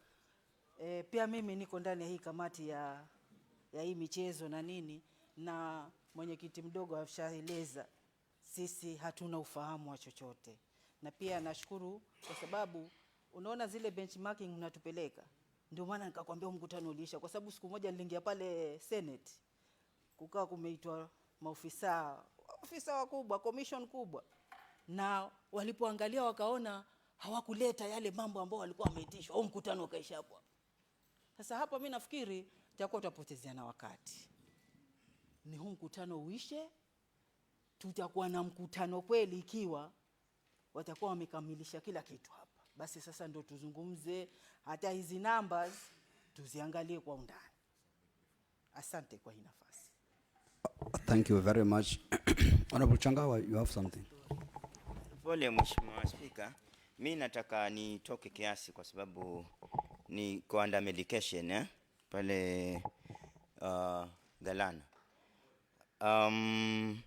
pia mimi niko ndani ya hii kamati ya hii michezo na nini, na mwenyekiti mdogo ashaeleza sisi hatuna ufahamu wa chochote. Na pia nashukuru kwa sababu unaona zile benchmarking mnatupeleka, ndio maana nikakwambia mkutano uliisha, kwa sababu siku moja niliingia pale Senate, kukawa kumeitwa maofisa wakubwa, commission kubwa, na walipoangalia wakaona hawakuleta yale mambo ambayo walikuwa wameitishwa, au mkutano ukaisha hapo. Sasa hapa mimi nafikiri tutakuwa tutapotezeana wakati. Ni huu mkutano uishe, tutakuwa na mkutano kweli ikiwa watakuwa wamekamilisha kila kitu hapa. Basi sasa ndio tuzungumze hata hizi numbers tuziangalie kwa undani. Asante kwa hii nafasi. Thank you very much. Honorable Changawa, you have something. Pole Mheshimiwa Spika, mimi nataka nitoke kiasi kwa sababu ni kwa under medication pale Galana.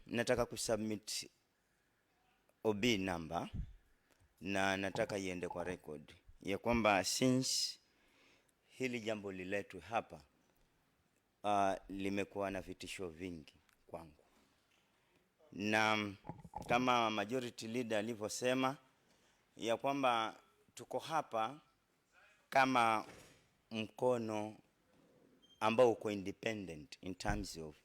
Nataka kusubmit OB number na nataka iende kwa record ya kwamba since hili jambo liletwe hapa limekuwa na vitisho vingi kwangu, na kama majority leader alivyosema ya kwamba tuko hapa kama mkono ambao uko independent in terms of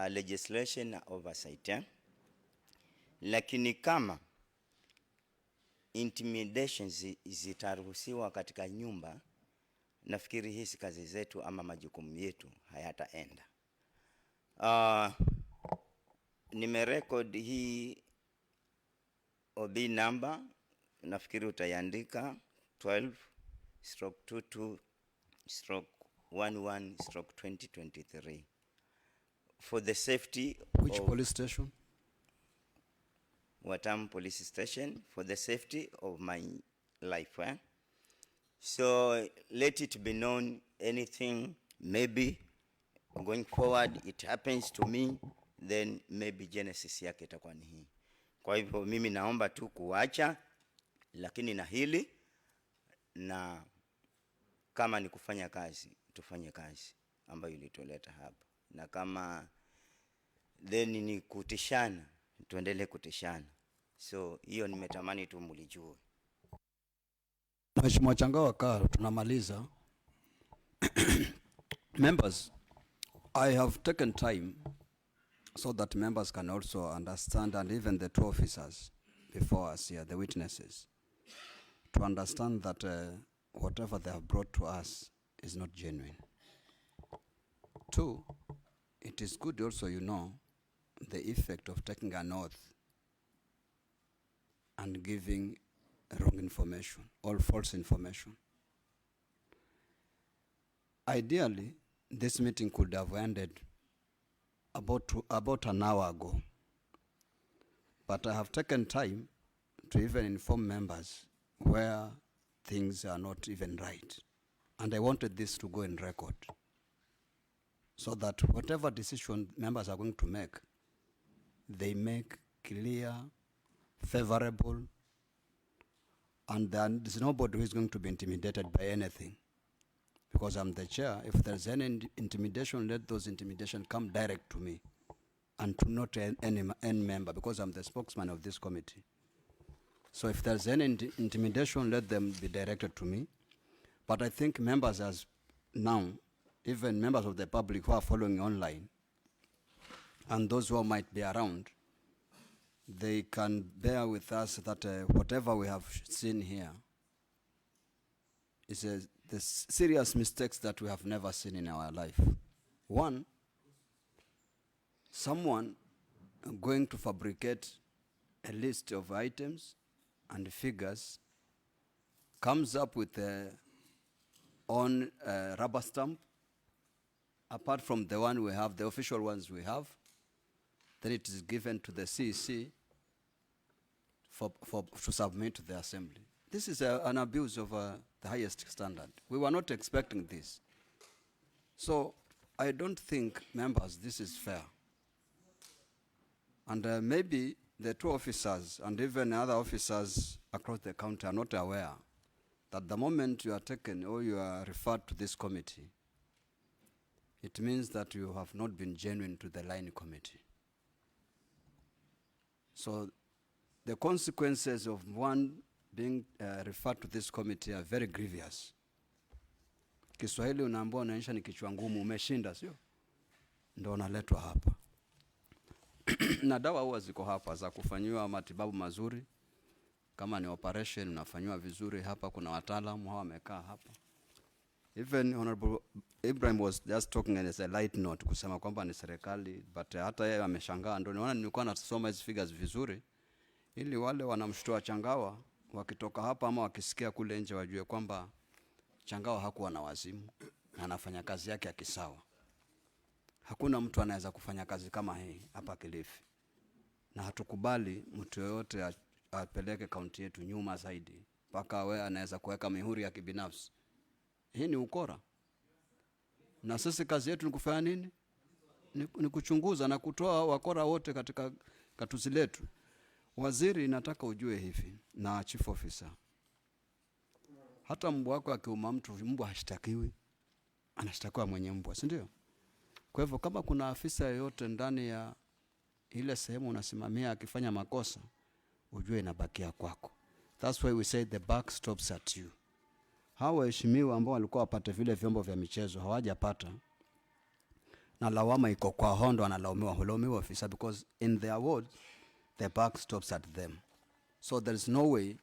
legislation na oversight lakini kama intimidations zitaruhusiwa katika nyumba, nafikiri hizi kazi zetu ama majukumu yetu hayataenda. Nimerecord hii OB number, nafikiri utaiandika 12/22/11/2023 for the safety Which of police station? Watam Police Station, for the safety of my life. So let it be known, anything maybe going forward it happens to me, then maybe genesis yake itakuwa ni hii. Kwa hivyo mimi naomba tu kuacha, lakini na hili, na kama ni kufanya kazi tufanye kazi ambayo ilitoleta hapa, na kama then ni kutishana tuendelee kutishana. So hiyo nimetamani tu mlijue. Mheshimiwa Changawa Karo, tunamaliza. Members, I have taken time so that members can also understand, and even the two officers before us here, the witnesses, to understand that whatever they have brought to us is not genuine. Two, it is good also, you know, the effect of taking an oath and giving wrong information or false information. Ideally, this meeting could have ended about an hour ago, but I have taken time to even inform members where things are not even right, and I wanted this to go in record so that whatever decision members are going to make, they make clear, favorable, and then there's nobody who is going to be intimidated by anything. Because I'm the chair, if there's any intimidation, let those intimidation come direct to me and to not any member, because I'm the spokesman of this committee. So if there's any intimidation, let them be directed to me. But I think members as now, even members of the public who are following online, and those who might be around, they can bear with us that whatever we have seen here is the serious mistakes that we have never seen in our life. One, someone going to fabricate a list of items and figures, comes up with their own rubber stamp, apart from the one we have, the official ones we have, then it is given to the CEC to submit to the Assembly. This is an abuse of the highest standard. We were not expecting this. So I don't think, members, this is fair. And maybe the two officers and even other officers across the county are not aware that the moment you are taken or you are referred to this committee, it means that you have not been genuine to the line committee. So the consequences of one being referred to this committee are very grievous. Kiswahili unaambiwa unaonyesha ni kichwa ngumu, umeshinda sio? Ndio unaletwa hapa. Na dawa huwa ziko hapa za kufanyiwa matibabu mazuri. Kama ni operation unafanywa vizuri hapa, kuna wataalamu hawa wamekaa hapa. Even Honorable Ibrahim was just talking as a light note kusema kwamba ni serikali, but hata yeye ameshangaa. Ndio niona nilikuwa nasoma hizo figures vizuri ili wale wanamshtua Changawa wakitoka hapa ama wakisikia kule nje wajue kwamba Changawa hakuwa na wazimu na anafanya kazi yake ya kisawa. Hakuna mtu anaweza kufanya kazi kama hii hapa Kilifi. Na hatukubali mtu yoyote apeleke kaunti yetu nyuma zaidi mpaka wewe anaweza kuweka mihuri ya kibinafsi. Hii ni ukora. Na sisi kazi yetu ni kufanya nini? Ni kuchunguza na kutoa wakora wote katika katuzi letu. Waziri, nataka ujue hivi na chief officer. Hata mbwa wako akiuma mtu, mbwa hashtakiwi. Anashtakiwa mwenye mbwa, si ndio? Kwa hivyo kama kuna afisa yoyote ndani ya ile sehemu unasimamia akifanya makosa, ujue inabakia kwako. That's why we say the buck stops at you. Hawa waheshimiwa ambao walikuwa wapate vile vyombo vya michezo hawajapata. Na lawama iko kwa Hondo, analaumiwa ofisa, because in their award the buck stops at them. So there is no way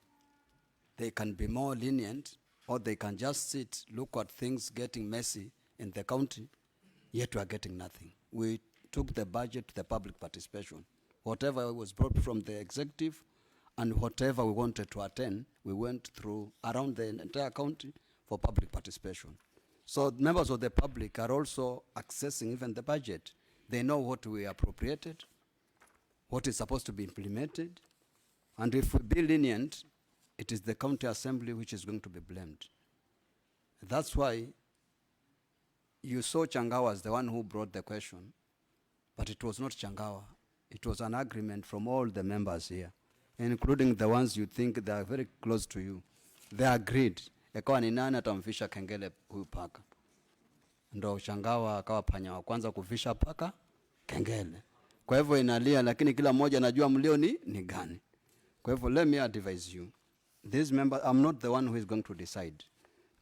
they can be more lenient, or they can just sit, look at things getting messy in the county, yet we are getting nothing. We took the budget to the public participation. Whatever was brought from the executive and whatever we wanted to attend, we went through around the entire county for public participation. So members of the public are also accessing even the budget. They know what we appropriated, what is supposed to be implemented, and if we be lenient, it is the county assembly which is going to be blamed. That's why you saw Changawa as the one who brought the question, but it was not Changawa. It was an agreement from all the members here, including the ones you think they are very close to you. They agreed. Ekawa ni nani atamfisha kengele huyu paka. Ndo Changawa akawa panya wa kwanza kufisha paka kengele. Kwa hivyo inalia, lakini kila mmoja anajua mlio ni gani. Kwa hivyo let me advise you. These members, I'm not the one who is going to decide.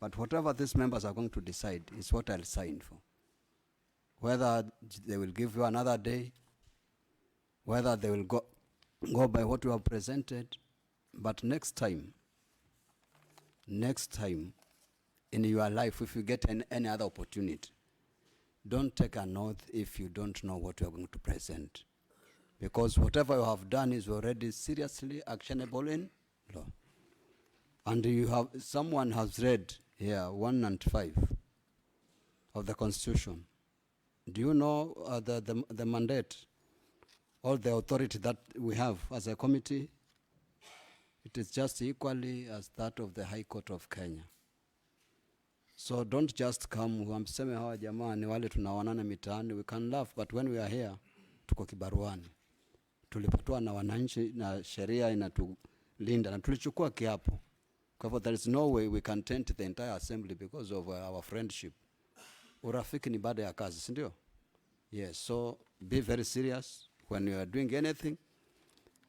But whatever these members are going to decide is what I'll sign for. Whether they will give you another day, whether they will go by what you have presented, but next time in your life, if you get any other opportunity, don't take an oath if you don't know what you are going to present. Because whatever you have done is already seriously actionable in law. And someone has read here 1 and 5 of the Constitution. Do you know the mandate or the authority that we have as a committee? It is just equally as that of the High Court of Kenya. So don't just come, mseme hawa jamaa ni wale tunawanana mitaani. We can laugh, but when we are here, tuko kibaruani. Tulipatwa na wananchi na sheria inatulinda na tulichukua kiapo. Kwa hivyo there is no way we can taint the entire assembly because of our friendship. Urafiki ni baada ya kazi, si ndio? Yes, so be very serious when you are doing anything.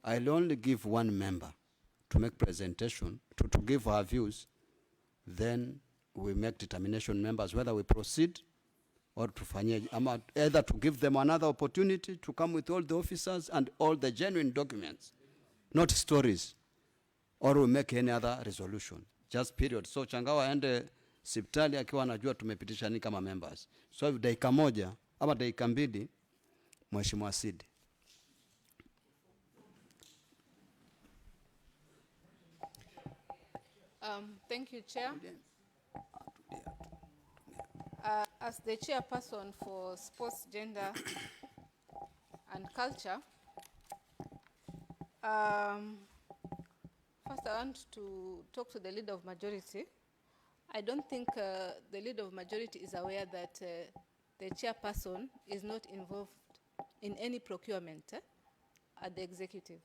I'll only give one member to make presentation, to give our views. Then we make determination members whether we proceed or to fanye, either to give them another opportunity to come with all the officers and all the genuine documents, not stories, or we make any other resolution, just period. So Changawa aende sipitali akiwa anajua tumepitisha nini kama members. So dakika moja ama dakika mbili, Mheshimiwa Sidi. Thank you, Chair. As the chairperson for Sports, Gender and Culture, first I want to talk to the leader of majority. I don't think the leader of majority is aware that the chairperson is not involved in any procurement at the executive.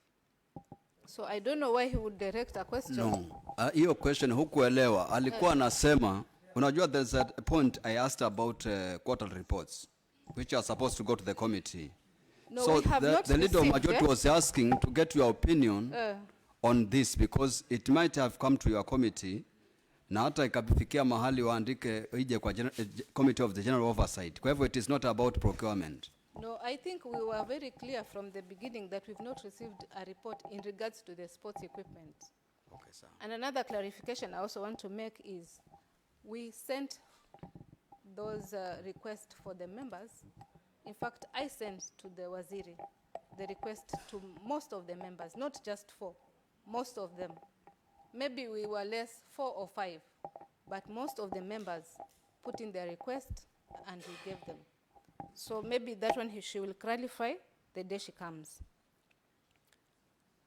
So I don't know why he would direct a question. No, hiyo question hukuelewa. Alikuwa anasema, unajua there's a point I asked about quarterly reports, which are supposed to go to the committee. No, so we have not the leader of received, majority was asking to get your opinion on this because it might have come to your committee na hata ikafikia mahali waandike ije kwa committee of the general oversight. Kwa hivyo it is not about procurement. No, I think we were very clear from the beginning that we've not received a report in regards to the sports equipment. Okay, sir. And another clarification I also want to make is we sent those requests for the members. In fact, I sent to the Waziri the request to most of the members, not just 4, most of them. Maybe we were less 4 or 5, but most of the members put in their request and we gave them. So maybe that one she will clarify the day she comes.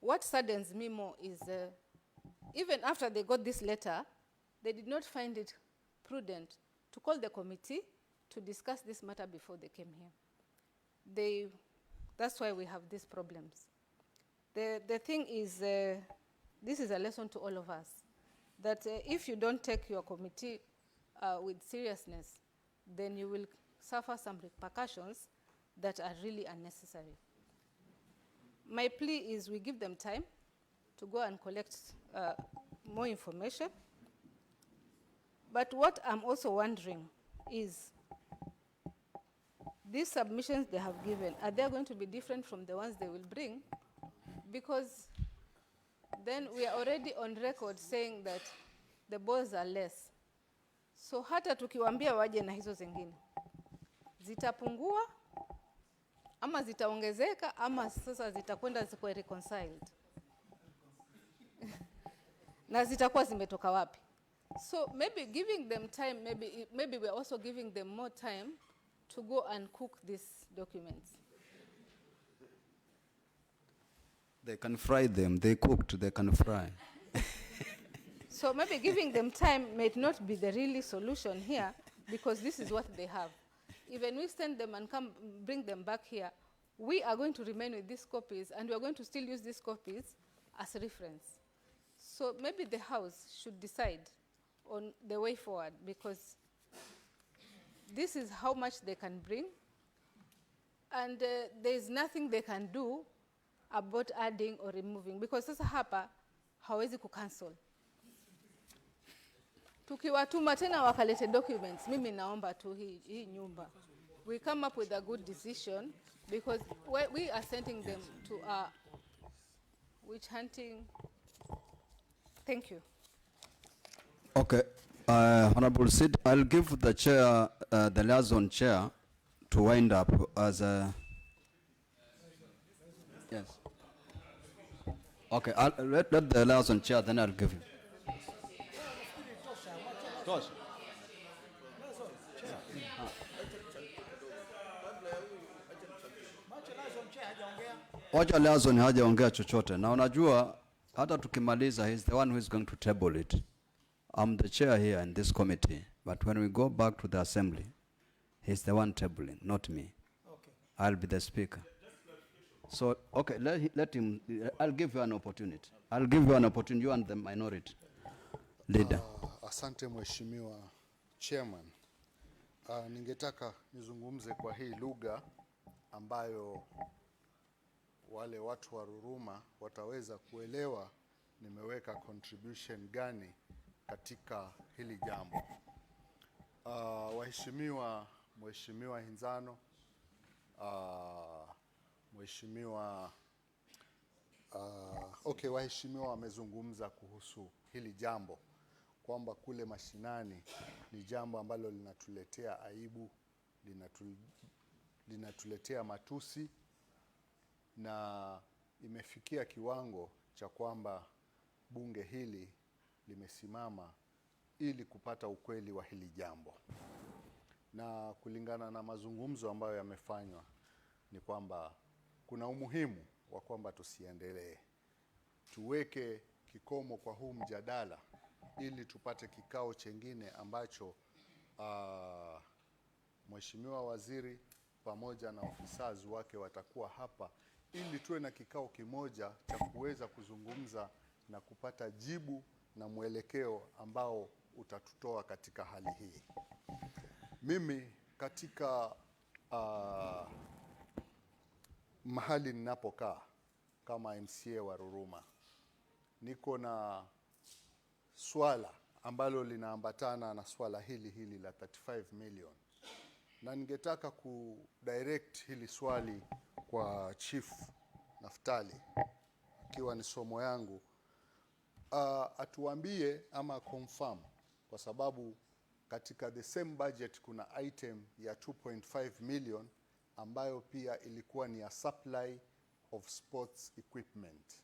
What saddens me more is even after they got this letter, they did not find it prudent to call the committee to discuss this matter before they came here. That's why we have these problems. The thing is, this is a lesson to all of us, that if you don't take your committee with seriousness, then you will suffer some repercussions that are really unnecessary. My plea is we give them time to go and collect more information. But what I'm also wondering is, these submissions they have given, are they going to be different from the ones they will bring? Because then we are already on record saying that the balls are less. So hata tukiwaambia waje na hizo zingine, zitapungua ama zitaongezeka ama sasa zitakwenda zikuwe reconciled. Na zitakuwa zimetoka wapi? So maybe giving them time, maybe we're also giving them more time to go and cook these documents. They can fry them. They cooked, they can fry. So maybe giving them time might not be the really solution here, because this is what they have. Even we send them and come bring them back here, we are going to remain with these copies and we are going to still use these copies as reference. So maybe the House should decide on the way forward, because this is how much they can bring, and there is nothing they can do about adding or removing, because sasa hapa hawezi kucancel. Tukiwatuma tena wakalete documents, mimi naomba tu hii nyumba, we come up with a good decision, because we are sending them to witch hunting. Thank you. Okay, Honorable Sid, I'll give the chair, the liaison chair, to wind up as a. Yes. Okay, let the liaison chair, then I'll give him. Wacha liaison hajaongea chochote, na unajua hata tukimaliza, he's the one who is going to table it. I'm the chair here in this committee, but when we go back to the assembly, he's the one tabling, not me. Okay. I'll be the speaker. So, okay, let him, I'll give you an opportunity. I'll give you an opportunity, you and the minority leader. Asante Mheshimiwa Chairman. Ningetaka nizungumze kwa hii lugha ambayo wale watu wa Ruruma wataweza kuelewa nimeweka contribution gani katika hili jambo. Waheshimiwa, Mheshimiwa Hinzano, Mheshimiwa waheshimiwa wamezungumza kuhusu hili jambo, kwamba kule mashinani ni jambo ambalo linatuletea aibu, linatuletea matusi, na imefikia kiwango cha kwamba bunge hili limesimama ili kupata ukweli wa hili jambo. Na kulingana na mazungumzo ambayo yamefanywa, ni kwamba kuna umuhimu wa kwamba tusiendelee. Tuweke kikomo kwa huu mjadala ili tupate kikao chengine ambacho Mheshimiwa Waziri pamoja na ofisas wake watakuwa hapa, ili tuwe na kikao kimoja cha kuweza kuzungumza na kupata jibu na mwelekeo ambao utatutoa katika hali hii. Mimi katika mahali ninapokaa kama MCA wa Ruruma, niko na swala ambalo linaambatana na swala hili la 35 million, na ningetaka kudirect hili swali kwa Chief Naftali, ikiwa ni somo yangu, atuambie ama confirm, kwa sababu katika the same budget kuna item ya 2.5 million ambayo pia ilikuwa ni ya supply of sports equipment,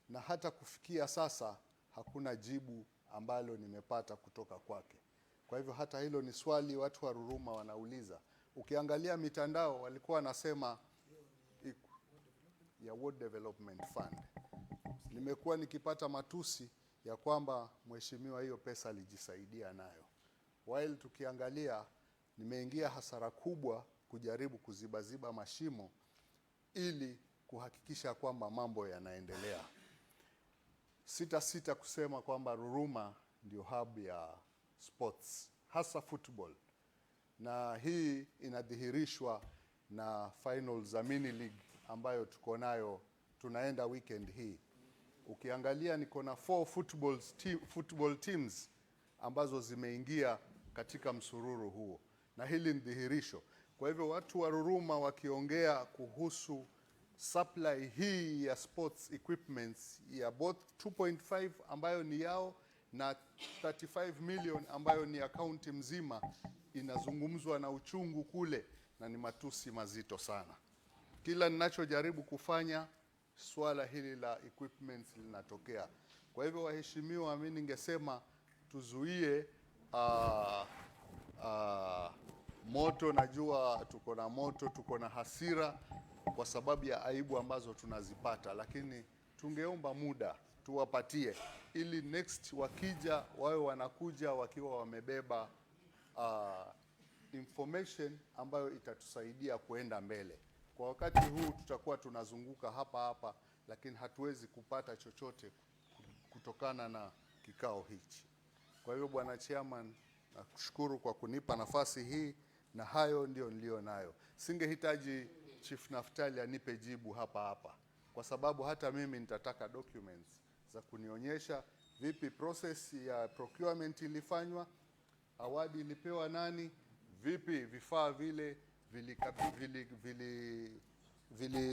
na hata kufikia sasa hakuna jibu ambalo nimepata kutoka kwake. Kwa hivyo hata hilo ni swali watu wa Ruruma wanauliza. Ukiangalia mitandao walikuwa wanasema ya World Development Fund. Nimekuwa nikipata matusi ya kwamba mheshimiwa hiyo pesa alijisaidia nayo, while tukiangalia nimeingia hasara kubwa kujaribu kuziba mashimo ili kuhakikisha kwamba mambo yanaendelea. Sita kusema kwamba Ruruma ndio hub ya sports, hasa football, na hii inadhihirishwa na finals za mini league ambayo tuko nayo, tunaenda weekend hii. Ukiangalia niko na 4 football teams ambazo zimeingia katika msururu huo, na hili ni dhihirisho. Kwa hivyo watu wa Ruruma wakiongea kuhusu supply hii ya sports equipments ya both 2.5 ambayo ni yao na 35 million ambayo ni akaunti mzima, inazungumzwa na uchungu kule, na ni matusi mazito sana. Kila ninachojaribu kufanya, swala hili la equipments linatokea. Kwa hivyo waheshimiwa, mimi ningesema tuzuie moto. Najua tuko na moto, tuko na hasira kwa sababu ya aibu ambazo tunazipata, lakini tungeomba muda tuwapatie, ili next wakija wawe wanakuja wakiwa wamebeba information ambayo itatusaidia kuenda mbele. Kwa wakati huu tutakuwa tunazunguka hapa, lakini hatuwezi kupata chochote kutokana na kikao hichi. Kwa hivyo Bwana Chairman, nakushukuru kwa kunipa nafasi hii, na hayo ndio nilio nayo. Singehitaji Chief Naftali anipe jibu hapa, kwa sababu hata mimi nitataka documents za kunionyesha vipi process ya procurement ilifanywa, awadi ilipewa nani, vipi vifaa vile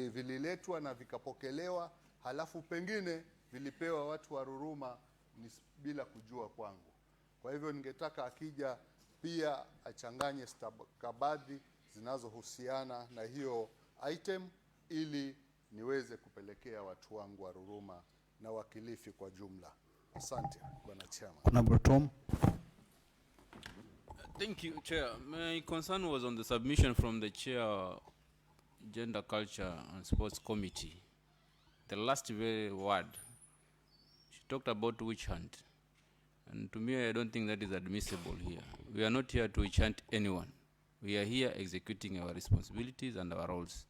vililetwa na vikapokelewa, halafu pengine vilipewa watu wa Ruruma bila kujua kwangu. Kwa hivyo ningetaka akija pia achanganye stakabadhi zinazohusiana na hiyo item, ili niweze kupelekea watu wangu wa Ruruma na wa Kilifi kwa jumla. Asante Bwana Chairman. Honorable Tom. Thank you, Chair. My concern was on the submission from the Chair, Gender, Culture and Sports Committee. The last very word, she talked about witch hunt. And to me, I don't think that is admissible here. We are not here to witch hunt anyone. We are here executing our responsibilities and our roles.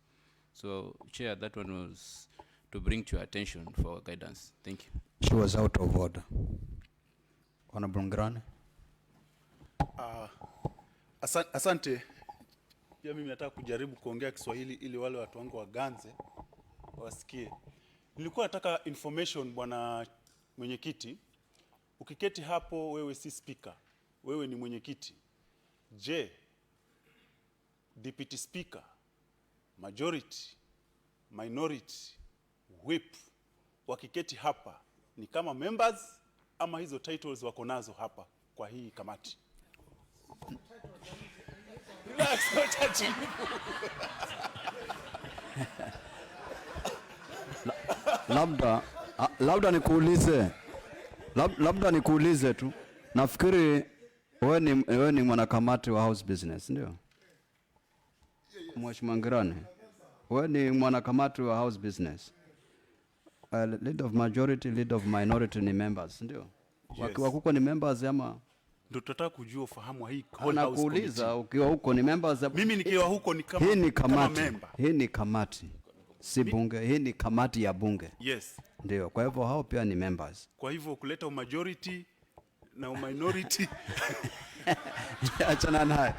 So, Chair, that one was to bring to your attention for guidance. Thank you. She was out of order. Honorable Ngrane. Asante. Pia mimi nataka kujaribu kuongea Kiswahili ili wale watu wangu waganze wasikie. Nilikuwa nataka information, Bwana Mwenyekiti. Ukiketi hapo, wewe si speaker, wewe ni mwenyekiti. Je, deputy speaker, majority, minority, whip wakiketi hapa ni kama members ama hizo titles wako nazo hapa kwa hii kamati? Relax, no touching. labda nikuulize tu, nafikiri wewe ni mwanakamati wa house business, ndio? Mheshimiwa Ngirane, wewe ni mwanakamati wa house business. Lead of majority, lead of minority ni members, ndio? Wakiwa huko ni members ama? Ndio tunataka kujua ufahamu wa hii whole house committee. Nakuuliza, ukiwa huko ni members? Mimi nikiwa huko ni kama, hii ni kamati, kama member. Hii ni kamati, si bunge. Hii ni kamati ya bunge. Yes. Ndio, kwa hivyo hao pia ni members. Kwa hivyo kuleta majority na minority achana naye.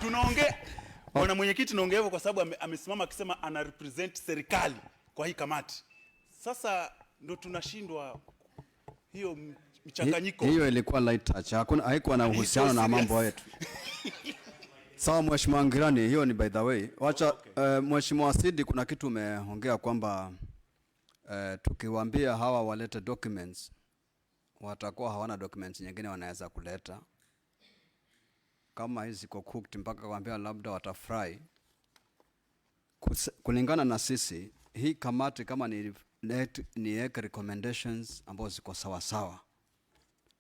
Bwana mwenyekiti, naongea hivyo kwa sababu amesimama akisema ana represent serikali kwa hii kamati. Sasa ndo tunashindwa hiyo mchanganyiko. Hiyo ilikuwa light touch. Haikuwa na uhusiano na mambo yetu. Sawa Mheshimiwa Ngirani, hiyo ni by the way. Wacha Mheshimiwa Sidi, kuna kitu umeongea kwamba tukiwaambia hawa walete documents watakuwa hawana documents nyingine wanaweza kuleta. Kama hizi ziko cooked mpaka kuambia labda watafry. Kulingana na sisi, hii kamati kama ni recommendations ambazo ziko sawa sawa.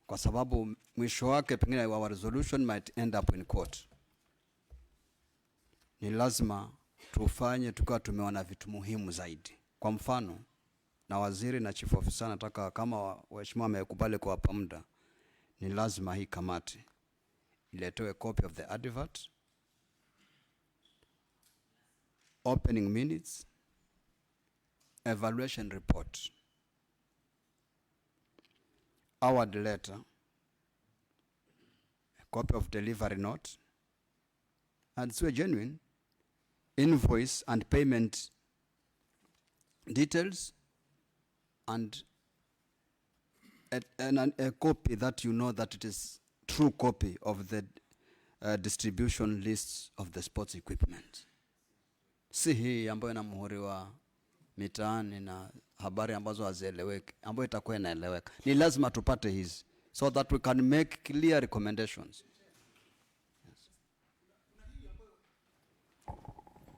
Kwa sababu mwisho wake pengine our resolution might end up in court. Ni lazima tufanye tukiwa tumeona vitu muhimu zaidi. Kwa mfano, na waziri na chief officer nataka kama waheshimiwa wamekubali kuwapa muda, ni lazima hii kamati iletewe copy of the advert, opening minutes, evaluation report, award letter, a copy of delivery note, and so genuine invoice and payment details, and a copy that you know that it is true copy of the distribution lists of the sports equipment. Si hii ambayo ina muhuri wa mitaani na habari ambazo hazieleweki, ambayo itakuwa inaeleweka. Ni lazima tupate hizi so that we can make clear recommendations.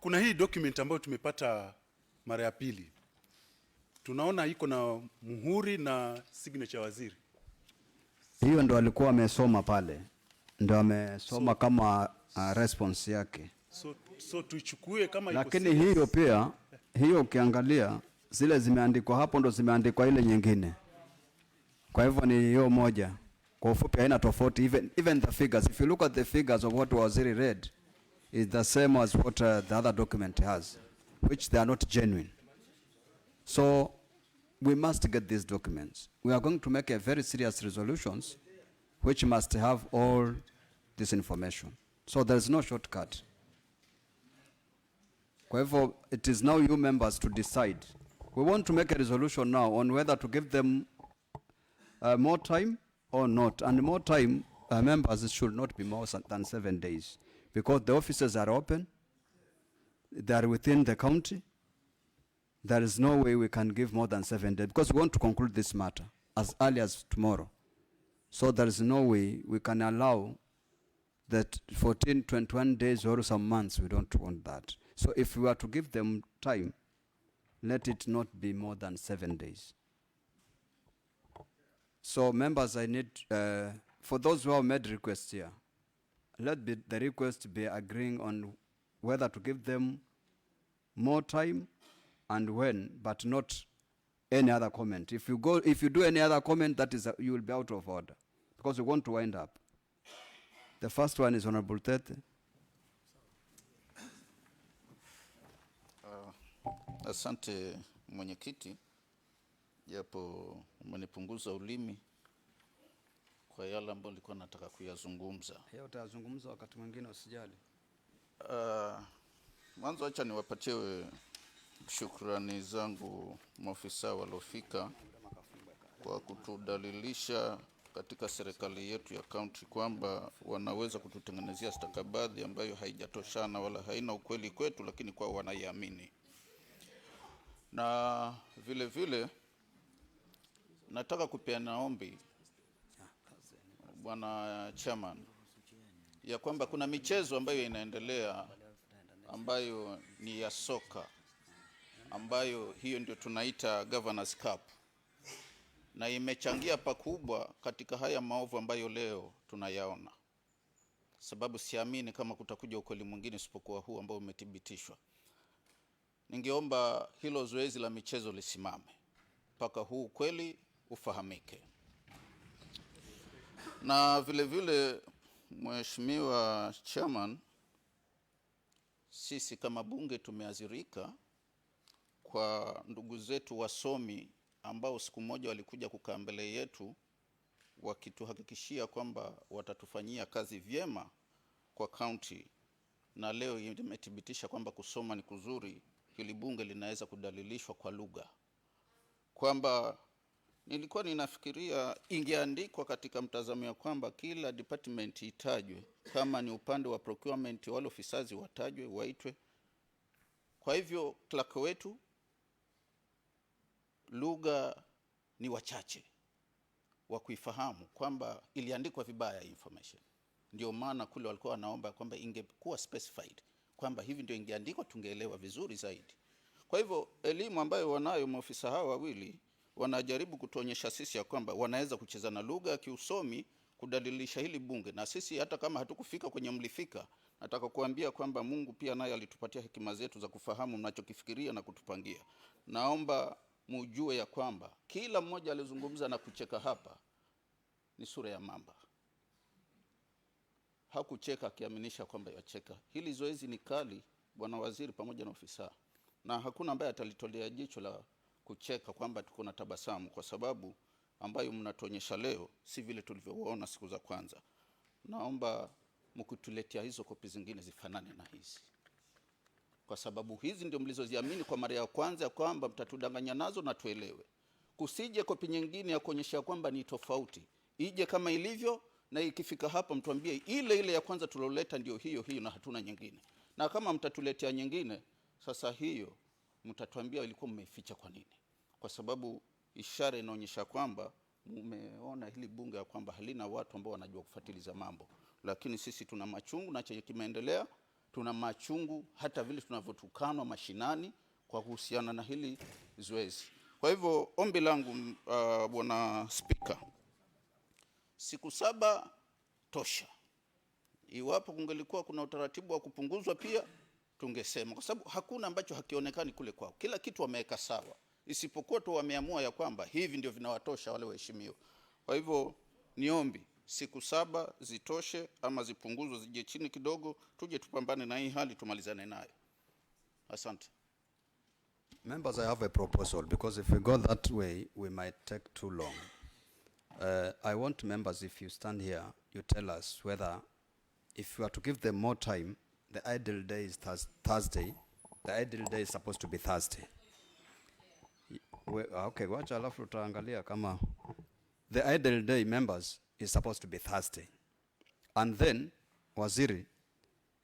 Kuna hii document ambayo tumepata mara ya pili. Tunaona iko na muhuri na signature waziri. Hiyo ndo alikuwa amesoma pale. Ndo amesoma kama response yake. So tuichukue kama iko. Lakini hiyo pia, hiyo ukiangalia zile zimeandikwa hapo ndo zimeandikwa ile nyingine. Kwa hivyo ni hiyo moja. Kwa ufupi haina tofauti, even the figures. If you look at the figures of what waziri read, is the same as what the other document has, which they are not genuine. So we must get these documents. We are going to make a very serious resolutions which must have all this information. So there is no shortcut. Kwa hivyo, it is now you members to decide. We want to make a resolution now on whether to give them more time or not. And more time, members, should not be more than 7 days. Because the offices are open, they are within the county. There is no way we can give more than 7 days because we want to conclude this matter as early as tomorrow. So there is no way we can allow that 14, 21 days or some months. We don't want that. So if we are to give them time, let it not be more than 7 days. So members, I need, for those who have made requests here, let the request be agreeing on whether to give them more time and when, but not any other comment. If you do any other comment, that is you will be out of order because we want to wind up. The first one is Honorable Tete. Asante mwenyekiti, japo umenipunguza ulimi kwa yale ambayo nilikuwa nataka kuyazungumza. Hiyo utazungumza wakati mwingine, usijali. Mwanzo acha niwapatie shukrani zangu maafisa waliofika kwa kutudalilisha katika serikali yetu ya county kwamba wanaweza kututengenezea stakabadhi ambayo haijatoshana wala haina ukweli kwetu, lakini kwa wanaiamini. Na vile vile nataka kupeana ombi Bwana Chairman ya kwamba kuna michezo ambayo inaendelea ambayo ni ya soka, ambayo hiyo ndio tunaita Governors Cup, na imechangia pakubwa katika haya maovu ambayo leo tunayaona. Sababu siamini kama kutakuja ukweli mwingine isipokuwa huu ambao umethibitishwa. Ningeomba hilo zoezi la michezo lisimame mpaka huu ukweli ufahamike. Na vile vile Mheshimiwa Chairman, sisi kama bunge tumeazirika kwa ndugu zetu wasomi ambao siku moja walikuja kukaa mbele yetu wakituhakikishia kwamba watatufanyia kazi vyema kwa county na leo imethibitisha kwamba kusoma ni kuzuri. Hili bunge linaweza kudalilishwa kwa lugha, kwamba nilikuwa ninafikiria ingeandikwa katika mtazamo ya kwamba kila department itajwe, kama ni upande wa procurement wale ofisasi watajwe, waitwe. Kwa hivyo clerk wetu lugha ni wachache wa kuifahamu kwamba iliandikwa vibaya information. Ndio maana kule walikuwa wanaomba kwamba ingekuwa specified kwamba hivi ndio ingeandikwa, tungeelewa vizuri zaidi. Kwa hivyo elimu ambayo wanayo maofisa hawa wawili wanajaribu kutuonyesha sisi ya kwamba wanaweza kucheza na lugha ya kiusomi kudalilisha hili bunge, na sisi hata kama hatukufika kwenye mlifika, nataka kuambia kwamba Mungu pia naye alitupatia hekima zetu za kufahamu mnachokifikiria na kutupangia. Naomba mujue ya kwamba kila mmoja alizungumza na kucheka hapa ni sura ya mamba. Hakucheka akiaminisha kwamba yacheka. Hili zoezi ni kali, bwana waziri pamoja na ofisa, na hakuna ambaye atalitolea jicho la kucheka kwamba tuko na tabasamu, kwa sababu ambayo mnatuonyesha leo si vile tulivyoona siku za kwanza. Naomba mkutuletea hizo kopi zingine zifanane na hizi, kwa sababu hizi ndio mlizoziamini kwa mara ya kwanza kwamba mtatudanganya nazo na tuelewe. Kusije kopi nyingine ya kuonyesha kwamba ni tofauti, ije kama ilivyo, na ikifika hapa mtuambie ile ile ya kwanza tuloleta ndio hiyo hiyo na hatuna nyingine. Na kama mtatuletea nyingine, sasa hiyo mtatuambia ilikuwa mmeficha kwa nini? Kwa sababu ishara inaonyesha kwamba mmeona hili bunge ya kwamba halina watu ambao wanajua kufuatiliza mambo. Lakini sisi tuna machungu na chenye kimeendelea, tuna machungu hata vile tunavyotukanwa mashinani kwa kuhusiana na hili zoezi. Kwa hivyo ombi langu bwana Spika, siku 7 tosha. Iwapo kungelikuwa kuna utaratibu wa kupunguzwa pia tungesema, kwa sababu hakuna ambacho hakionekani kule kwao. Kila kitu wameweka sawa, isipokuwa tu wameamua ya kwamba hivi ndio vinawatosha wale waheshimiwa. Kwa hivyo niombi siku 7 zitoshe, ama zipunguzwe zije chini kidogo, tuje tupambane na hii hali tumalizane nayo. Asante. Members, I have a proposal, because if we go that way, we might take too long. I want members, if you stand here, you tell us whether, if you are to give them more time, the idle day is Thursday. The idle day is supposed to be Thursday. Okay, wacha alafu tutaangalia kama the idle day, members, is supposed to be Thursday. And then, Waziri,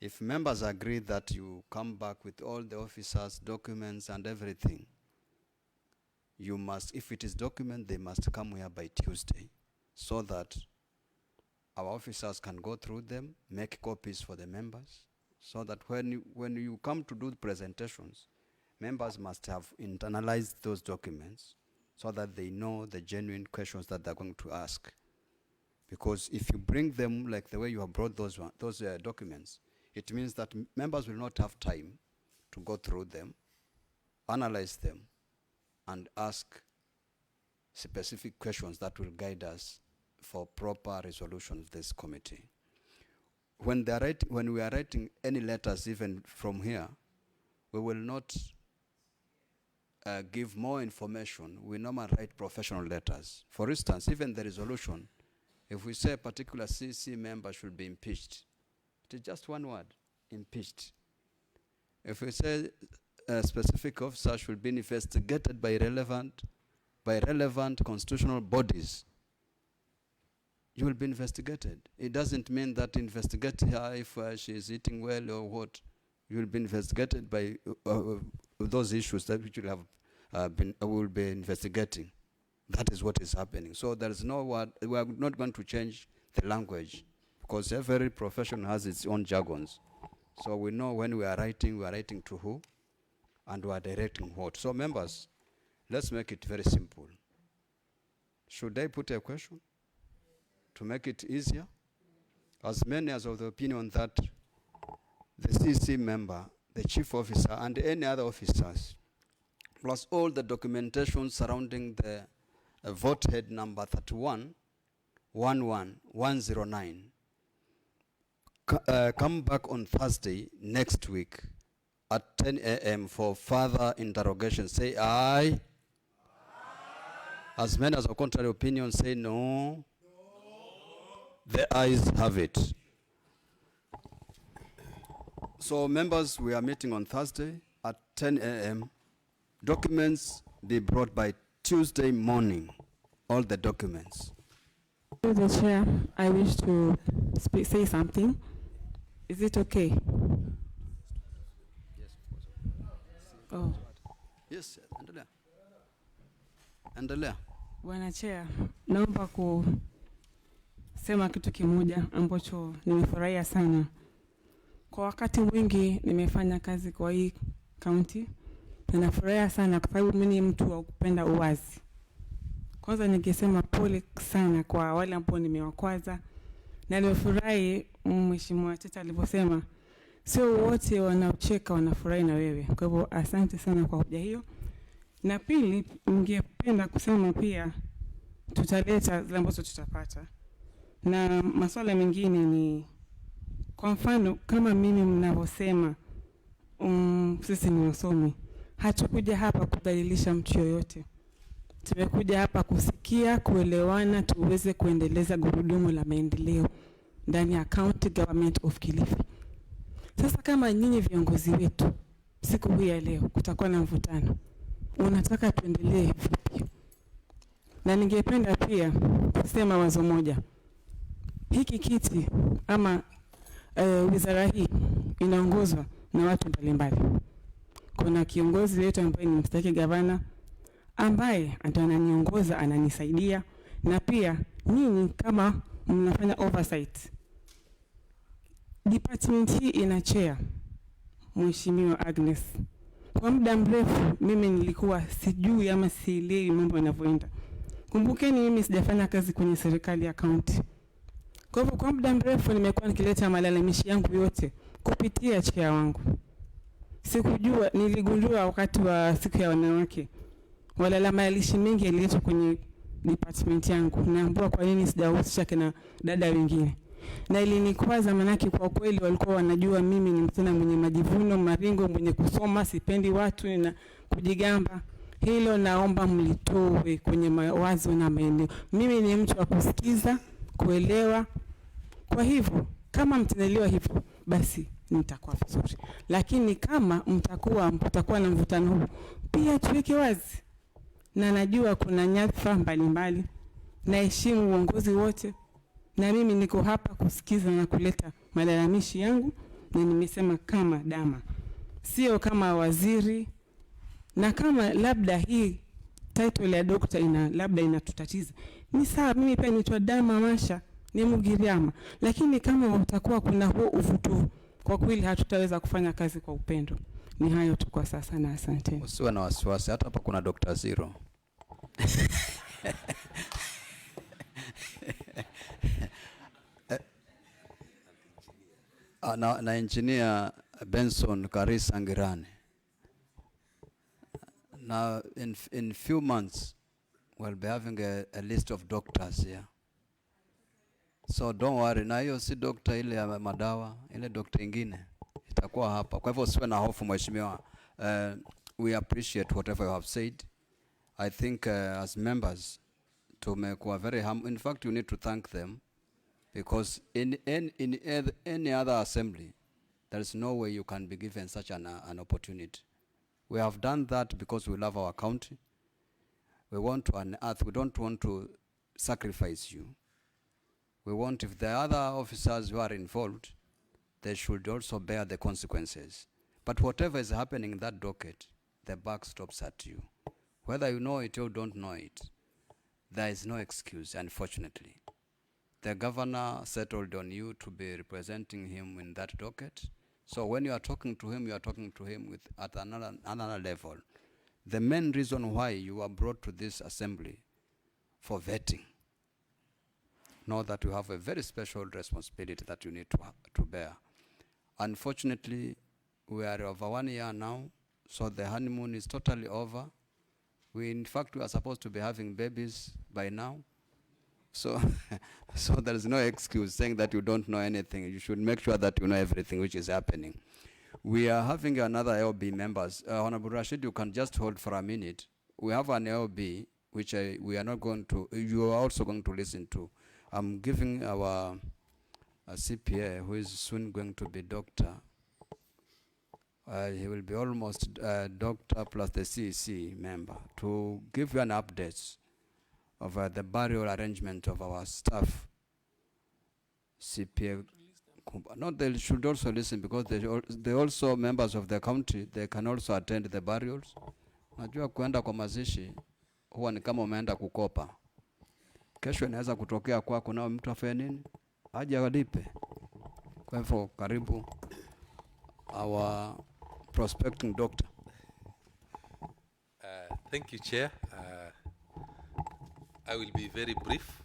if members agree that you come back with all the officers' documents and everything, you must, if it is document, they must come here by Tuesday, so that our officers can go through them, make copies for the members, so that when you come to do the presentations, members must have internalized those documents so that they know the genuine questions that they're going to ask. Because if you bring them like the way you have brought those documents, it means that members will not have time to go through them, analyze them, and ask specific questions that will guide us for proper resolution of this committee. When we are writing any letters, even from here, we will not give more information. We normally write professional letters. For instance, even the resolution, if we say a particular CC member should be impeached, it is just one word, impeached. If we say a specific officer should be investigated by relevant constitutional bodies, you will be investigated. It doesn't mean that investigate her if she is eating well or what. You will be investigated by those issues that which will have will be investigating. That is what is happening. So there is no word. We are not going to change the language, because every profession has its own jargons. So we know when we are writing to who, and we are directing what. So members, let's make it very simple. Should I put a question to make it easier? As many as of the opinion that the CC member, the chief officer, and any other officers, plus all the documentation surrounding the vote head number 31-11109, come back on Thursday next week at 10 a.m. for further interrogation. Say aye. As many as of contrary opinion say no. The ayes have it. So members, we are meeting on Thursday at 10 a.m. Documents be brought by Tuesday morning, all the documents. To the chair, I wish to say something. Is it okay? Oh. Yes, endelea. Endelea. Bwana Chair, naomba kusema kitu kimoja ambacho nimefurahia sana. Kwa wakati mwingi nimefanya kazi kwa hii county na nafurahia sana kwa sababu mimi ni mtu wa kupenda uwazi. Kwanza ningesema pole sana kwa wale ambao nimewakwaza, na nimefurahi Mheshimiwa Teta aliposema sio wote wanaocheka wanafurahi na wewe. Kwa hivyo asante sana kwa hoja hiyo. Na pili, ningependa kusema pia tutaleta zile ambazo tutapata. Na masuala mengine ni kwa mfano kama mimi mnavyosema sisi ni wasomi. Hatukuja hapa kudhalilisha mtu yoyote. Tumekuja hapa kusikia, kuelewana, tuweze kuendeleza gurudumu la maendeleo ndani ya County Government of Kilifi. Sasa kama nyinyi viongozi wetu siku hii ya leo kutakuwa na mvutano, unataka tuendelee vipi? Na ningependa pia kusema wazo moja. Hiki kiti ama wizara hii inaongozwa na watu mbalimbali. Kuna kiongozi wetu ambaye ni mstahiki gavana ambaye ananiongoza, ananisaidia, na pia nyinyi kama mnafanya oversight. Department hii ina chair Mheshimiwa Agnes. Kwa muda mrefu mimi nilikuwa sijui ama sielewi mambo yanavyoenda. Kumbukeni mimi sijafanya kazi kwenye serikali ya county. Kwa hivyo kwa muda mrefu nimekuwa nikileta malalamishi yangu yote kupitia chair wangu. Sikujua, niligundua wakati wa siku ya wanawake malalamishi mengi yaliletwa kwenye department yangu. Naambiwa kwa nini sijahusisha kina dada wengine. Na ilinikwaza manaki kwa kweli walikuwa wanajua mimi ni msichana mwenye majivuno, maringo, mwenye kusoma, sipendi watu na kujigamba. Hilo naomba mlitoe kwenye mawazo na maeneo. Mimi ni mtu wa kusikiza, kuelewa. Kwa hivyo kama mtanielewa hivyo basi nitakuwa vizuri. Lakini kama mtakuwa na mvutano huu, pia tuweke wazi. Na najua kuna nyadhifa mbalimbali. Naheshimu uongozi wote. Na mimi niko hapa kusikiza na kuleta malalamishi yangu, na nimesema kama dama. Sio kama waziri, na kama labda hii title ya dokta labda inatutatiza. Ni sawa, mimi pia naitwa Dama Masha, ni Mugiriama. Lakini kama utakuwa kuna huo uvutu, kwa kweli hatutaweza kufanya kazi kwa upendo. Ni hayo tu kwa sasa na asante. Usiwe na wasiwasi, hata hapa kuna Dr. Zero. na engineer Benson Karisa Ngirane. Now in few months we'll be having a list of doctors here. So don't worry, na hiyo si doctor ile ya madawa, ile doctor ingine itakuwa hapa. Kwa hivyo usiwe na hofu mheshimiwa. We appreciate whatever you have said. I think as members tumekuwa very humble. In fact, you need to thank them, because in any other assembly there is no way you can be given such an opportunity. We have done that because we love our county. We want to unearth. We don't want to sacrifice you. We want, if the other officers who are involved, they should also bear the consequences. But whatever is happening in that docket, the buck stops at you. Whether you know it or don't know it, there is no excuse, unfortunately. The governor settled on you to be representing him in that docket. So when you are talking to him, you are talking to him at another level. The main reason why you are brought to this assembly for vetting, know that you have a very special responsibility that you need to bear. Unfortunately, we are over 1 year now, so the honeymoon is totally over. In fact, we are supposed to be having babies by now. So, so there is no excuse saying that you don't know anything. You should make sure that you know everything which is happening. We are having another LB members. Honorable Rashid, you can just hold for a minute. We have an LB which we are not going to, you are also going to listen to. I'm giving our CPA, who is soon going to be doctor, he will be almost doctor plus the CEC member to give you an update of the burial arrangement of our staff. CPA. No, they should also listen because they also members of the county. They can also attend the burials. Najua kwenda kwa mazishi huwa ni kama umeenda kukopa. Kesho inaweza kutokea kwako nao mtu afanye nini? Aje walipe. Kwa hivyo karibu our prospecting doctor. Thank you, Chair. I will be very brief.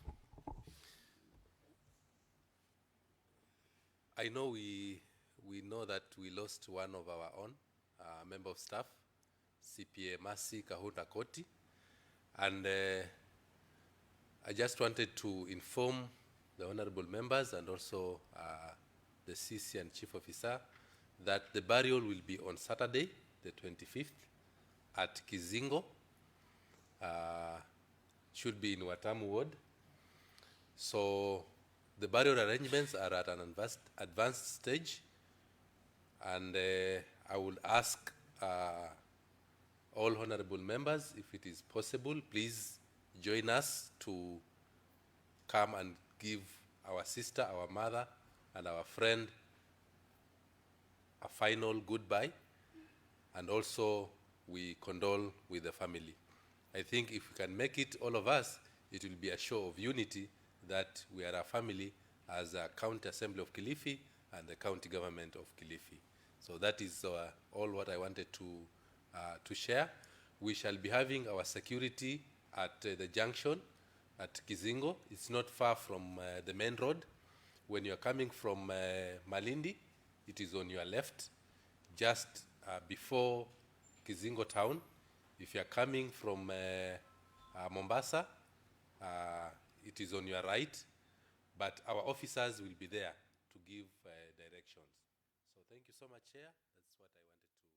I know we know that we lost one of our own member of staff, CPA Masi Kahunda Koti, and I just wanted to inform the honorable members and also the CC and Chief Officer that the burial will be on Saturday, the 25th, at Kizingo. Should be in Watamu Ward. So the burial arrangements are at an advanced stage, and I will ask all honorable members, if it is possible, please join us to come and give our sister, our mother, and our friend a final goodbye, and also we condole with the family. I think if we can make it, all of us, it will be a show of unity that we are a family as a County Assembly of Kilifi and the County Government of Kilifi. So that is all what I wanted to share. We shall be having our security at the junction at Kizingo. It's not far from the main road. When you're coming from Malindi, it is on your left, just before Kizingo town. If you're coming from Mombasa, it is on your right, but our officers will be there to give directions. So thank you so much, Chair. That's what I wanted to